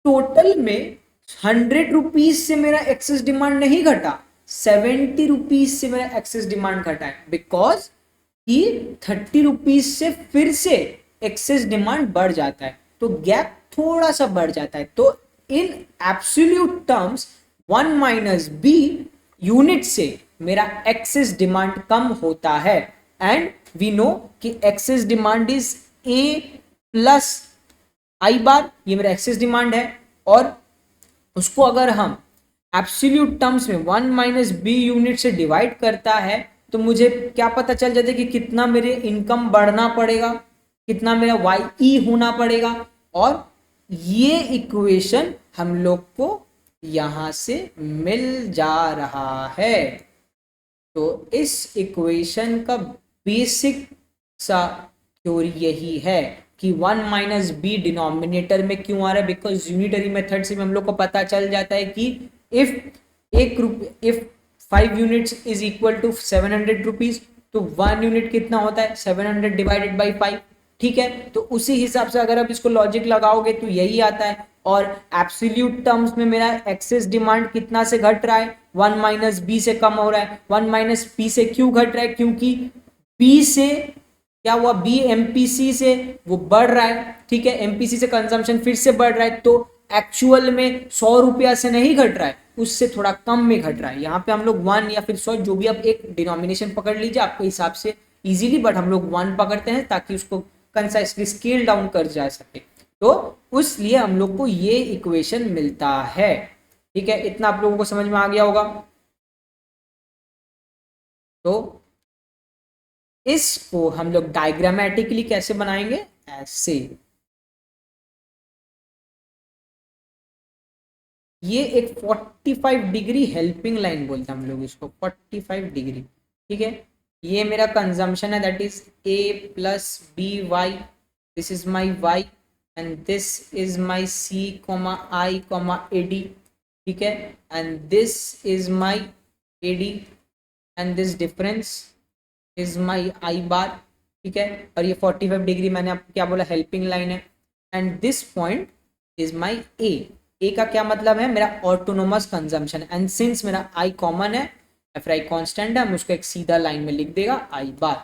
टोटल में 100 रुपीज से मेरा एक्सेस डिमांड नहीं घटा, 70 रुपीज से मेरा एक्सेस डिमांड घटा है, बिकॉज कि 30 रुपीज से फिर से एक्सेस डिमांड बढ़ जाता है। तो गैप थोड़ा सा बढ़ जाता है। तो in absolute terms 1 minus B unit से मेरा एक्सेस डिमांड कम होता है, एंड वी नो कि excess demand is A plus I bar, ये मेरा एक्सेस डिमांड है। और उसको अगर हम एब्सोल्यूट टर्म्स में 1 माइनस बी यूनिट से डिवाइड करता है तो मुझे क्या पता चल जाता है कि कितना मेरे इनकम बढ़ना पड़ेगा, कितना मेरा वाई ई होना पड़ेगा। और ये इक्वेशन हम लोग को यहां से मिल जा रहा है। तो इस इक्वेशन का बेसिक सा थ्योरी यही है कि 1 माइनस बी डिनोमिनेटर में क्यों आ रहा है, बिकॉज यूनिटरी मेथड से हम लोग को पता चल जाता है कि if 5 units is equal to 700 rupees, तो 1 यूनिट कितना होता है 700 डिवाइडेड बाई 5। ठीक है, तो उसी हिसाब से अगर आप इसको लॉजिक लगाओगे तो यही आता है। और एब्सोल्यूट टर्म्स में मेरा एक्सेस डिमांड कितना से घट रहा है, 1 माइनस बी से कम हो रहा है। 1 माइनस बी से क्यों घट रहा है, क्योंकि बी से क्या हुआ, बी एमपीसी से वो बढ़ रहा है। ठीक है, एमपीसी से कंजम्पशन फिर से बढ़ रहा है, तो एक्चुअल में 100 रुपया से नहीं घट रहा है, उससे थोड़ा कम में घट रहा है। यहाँ पे हम लोग 1 या फिर 100 जो भी आप एक डिनोमिनेशन पकड़ लीजिए आपके हिसाब से इजीली, बट हम लोग 1 पकड़ते हैं ताकि उसको कंसाइसली स्केल डाउन कर जा सके। तो उसलिए हम लोग को ये इक्वेशन मिलता है। ठीक है, इतना आप लोगों को समझ में आ गया होगा। तो इसको हम लोग डायग्रामेटिकली कैसे बनाएंगे, ऐसे। ये एक 45 डिग्री हेल्पिंग लाइन बोलते हैं हम लोग इसको, 45 डिग्री। ठीक है, ये मेरा कंजम्पशन है, that is A plus B Y, this is my Y and this is my C comma I comma A D. ठीक है, and this is my A D and this difference is my I bar. ठीक है, और ये 45 degree मैंने आपको क्या बोला, हेल्पिंग लाइन है। And this point is my A का क्या मतलब है, मेरा ऑटोनोमस कंजम्पशन। एंड सिंस मेरा आई कॉमन है, एफ आई कॉन्स्टेंट है, हम उसको एक सीधा लाइन में लिख देगा आई बार।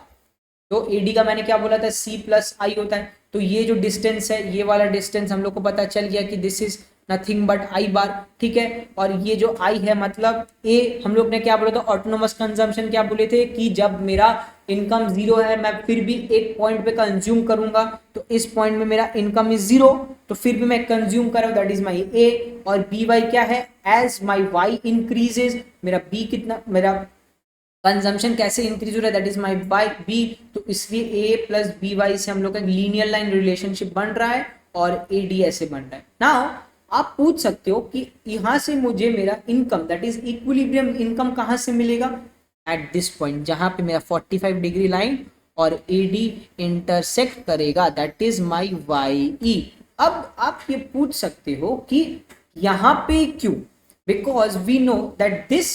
तो एडी का मैंने क्या बोला था, सी प्लस आई होता है। तो ये जो डिस्टेंस है, ये वाला डिस्टेंस हम लोग को पता चल गया कि this is nothing but I bar. ठीक है, और ये जो आई है मतलब ए, हम लोग ने क्या बोला था, ऑटोनोमस कंजम्पशन क्या बोले थे कि जब मेरा इनकम 0 है, मैं फिर भी एक पॉइंट पे कंज्यूम करूंगा, तो इस पॉइंट में मेरा इनकम इज 0, तो फिर भी मैं कंज्यूम कर रहा हूं, दैट इज माई ए। और बी वाई क्या है, एज माई वाई इंक्रीजेज, मेरा बी कितना, मेरा कंजम्पशन कैसे इंक्रीज हो रहा है, that is my by B. तो इसलिए ए प्लस बी वाई से हम लोग का लीनियर लाइन रिलेशनशिप बन रहा है और ए डी ऐसे बन रहा है। नाउ आप पूछ सकते हो कि यहां से मुझे मेरा income that is equilibrium income कहां से मिलेगा, एट दिस पॉइंट जहां पे मेरा 45 डिग्री लाइन और ए डी इंटरसेक्ट करेगा, दैट इज माई वाई ई। अब आप ये पूछ सकते हो कि यहां पे क्यों, because we know that this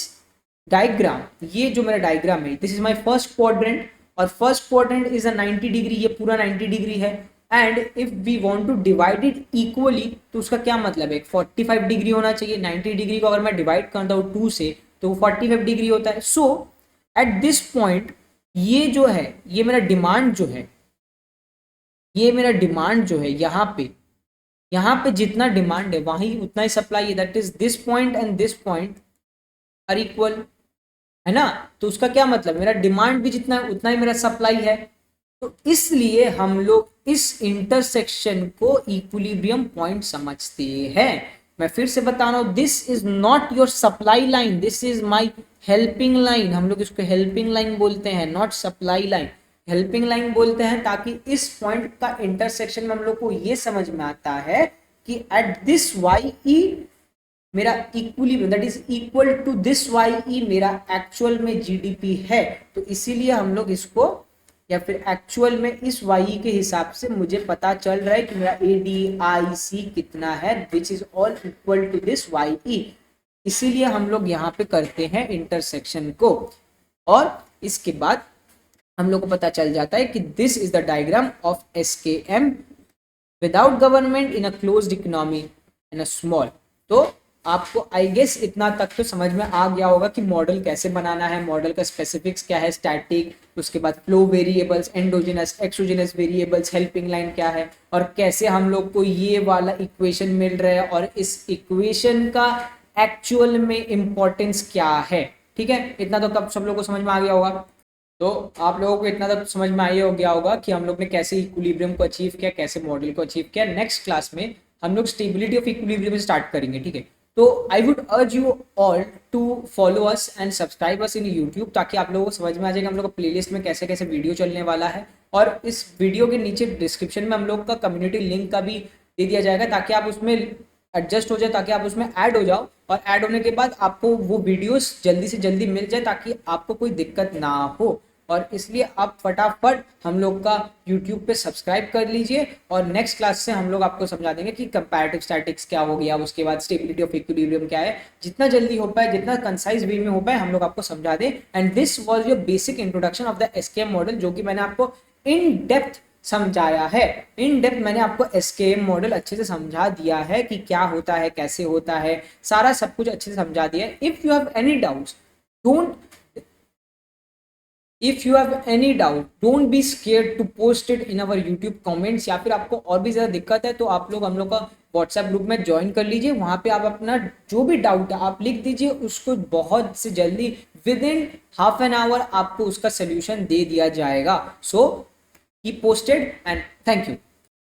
diagram, ये जो मेरा डायग्राम है, this is my first quadrant, और first quadrant is a 90 degree, ये पूरा 90 डिग्री है। And if we want to divide it equally, तो उसका क्या मतलब है, 45 डिग्री होना चाहिए। 90 डिग्री को अगर मैं डिवाइड करता हूँ 2 से तो 45 डिग्री होता है। सो एट दिस पॉइंट ये जो है, ये मेरा डिमांड जो है, ये मेरा डिमांड जो है यहाँ पे जितना डिमांड है वहीं उतना ही सप्लाई है, that is this point and this point are equal, है ना। तो उसका क्या मतलब, मेरा डिमांड भी जितना है उतना ही मेरा सप्लाई है। तो इसलिए हम लोग इस इंटरसेक्शन को इक्विलिब्रियम पॉइंट समझते हैं। मैं फिर से बता रहा हूं, this is not your supply line, this is my helping line. हम लोग इसको हेल्पिंग लाइन बोलते हैं, not supply line. Helping line बोलते हैं ताकि इस पॉइंट का इंटरसेक्शन में हम लोग को ये समझ में आता है कि एट दिस वाई ई मेरा equilibrium that is equal to this Y E मेरा एक्चुअल में जीडीपी है। तो इसीलिए हम लोग इसको, या फिर एक्चुअल में इस वाई के हिसाब से मुझे पता चल रहा है कि मेरा ए डी आई सी कितना है, which is all equal to this Y E. इसीलिए हम लोग यहाँ पे करते हैं इंटरसेक्शन को, और इसके बाद हम लोग को पता चल जाता है कि this is the diagram of SKM without government in a closed economy in a small. तो आपको आई गेस इतना तक तो समझ में आ गया होगा कि मॉडल कैसे बनाना है, मॉडल का स्पेसिफिक्स क्या है, स्टैटिक, उसके बाद flow variables, endogenous exogenous variables, helping line क्या है, और कैसे हम लोग को ये वाला इक्वेशन मिल रहा है और इस इक्वेशन का एक्चुअल में इंपॉर्टेंस क्या है। ठीक है, इतना तो कब सब लोगों को समझ में आ गया होगा। तो आप लोगों को इतना तक समझ में आया हो गया होगा कि हम लोग ने कैसे इक्विलिब्रियम को अचीव किया, कैसे मॉडल को अचीव किया। नेक्स्ट क्लास में हम लोग स्टेबिलिटी ऑफ इक्विलिब्रियम स्टार्ट करेंगे। ठीक है, तो I would urge you all to follow us and subscribe us in YouTube, ताकि आप लोगों को समझ में आ जाएगा हम लोग का प्लेलिस्ट में कैसे कैसे वीडियो चलने वाला है। और इस वीडियो के नीचे डिस्क्रिप्शन में हम लोग का कम्युनिटी लिंक का भी दे दिया जाएगा, ताकि आप उसमें एडजस्ट हो जाए, ताकि आप उसमें ऐड हो जाओ, और ऐड होने के बाद आपको वो वीडियोस जल्दी से जल्दी मिल जाए, ताकि आपको कोई दिक्कत ना हो। और इसलिए आप फटाफट हम लोग का यूट्यूब पे सब्सक्राइब कर लीजिए, और नेक्स्ट क्लास से हम लोग आपको समझा देंगे कि कंपैरेटिव स्टैटिक्स क्या हो गया, उसके बाद स्टेबिलिटी ऑफ इक्विलिब्रियम क्या है। जितना जल्दी हो पाए, जितना कंसाइज वे में हो पाए, हम लोग आपको समझा दें। And this was your basic introduction of the SKM model, जो कि मैंने आपको इन डेप्थ समझाया है। इन डेप्थ मैंने आपको एसकेएम मॉडल अच्छे से समझा दिया है कि क्या होता है, कैसे होता है, सारा सब कुछ अच्छे से समझा दिया है। If you have any doubts, don't if you have any doubt don't be scared to post it in our YouTube comments, या फिर आपको और भी ज़्यादा दिक्कत है तो आप लोग हम लोग का व्हाट्सएप ग्रुप में ज्वाइन कर लीजिए। वहाँ पे आप अपना जो भी डाउट है आप लिख दीजिए, उसको बहुत से जल्दी with in half an hour आपको उसका सोल्यूशन दे दिया जाएगा। So keep posted and thank you.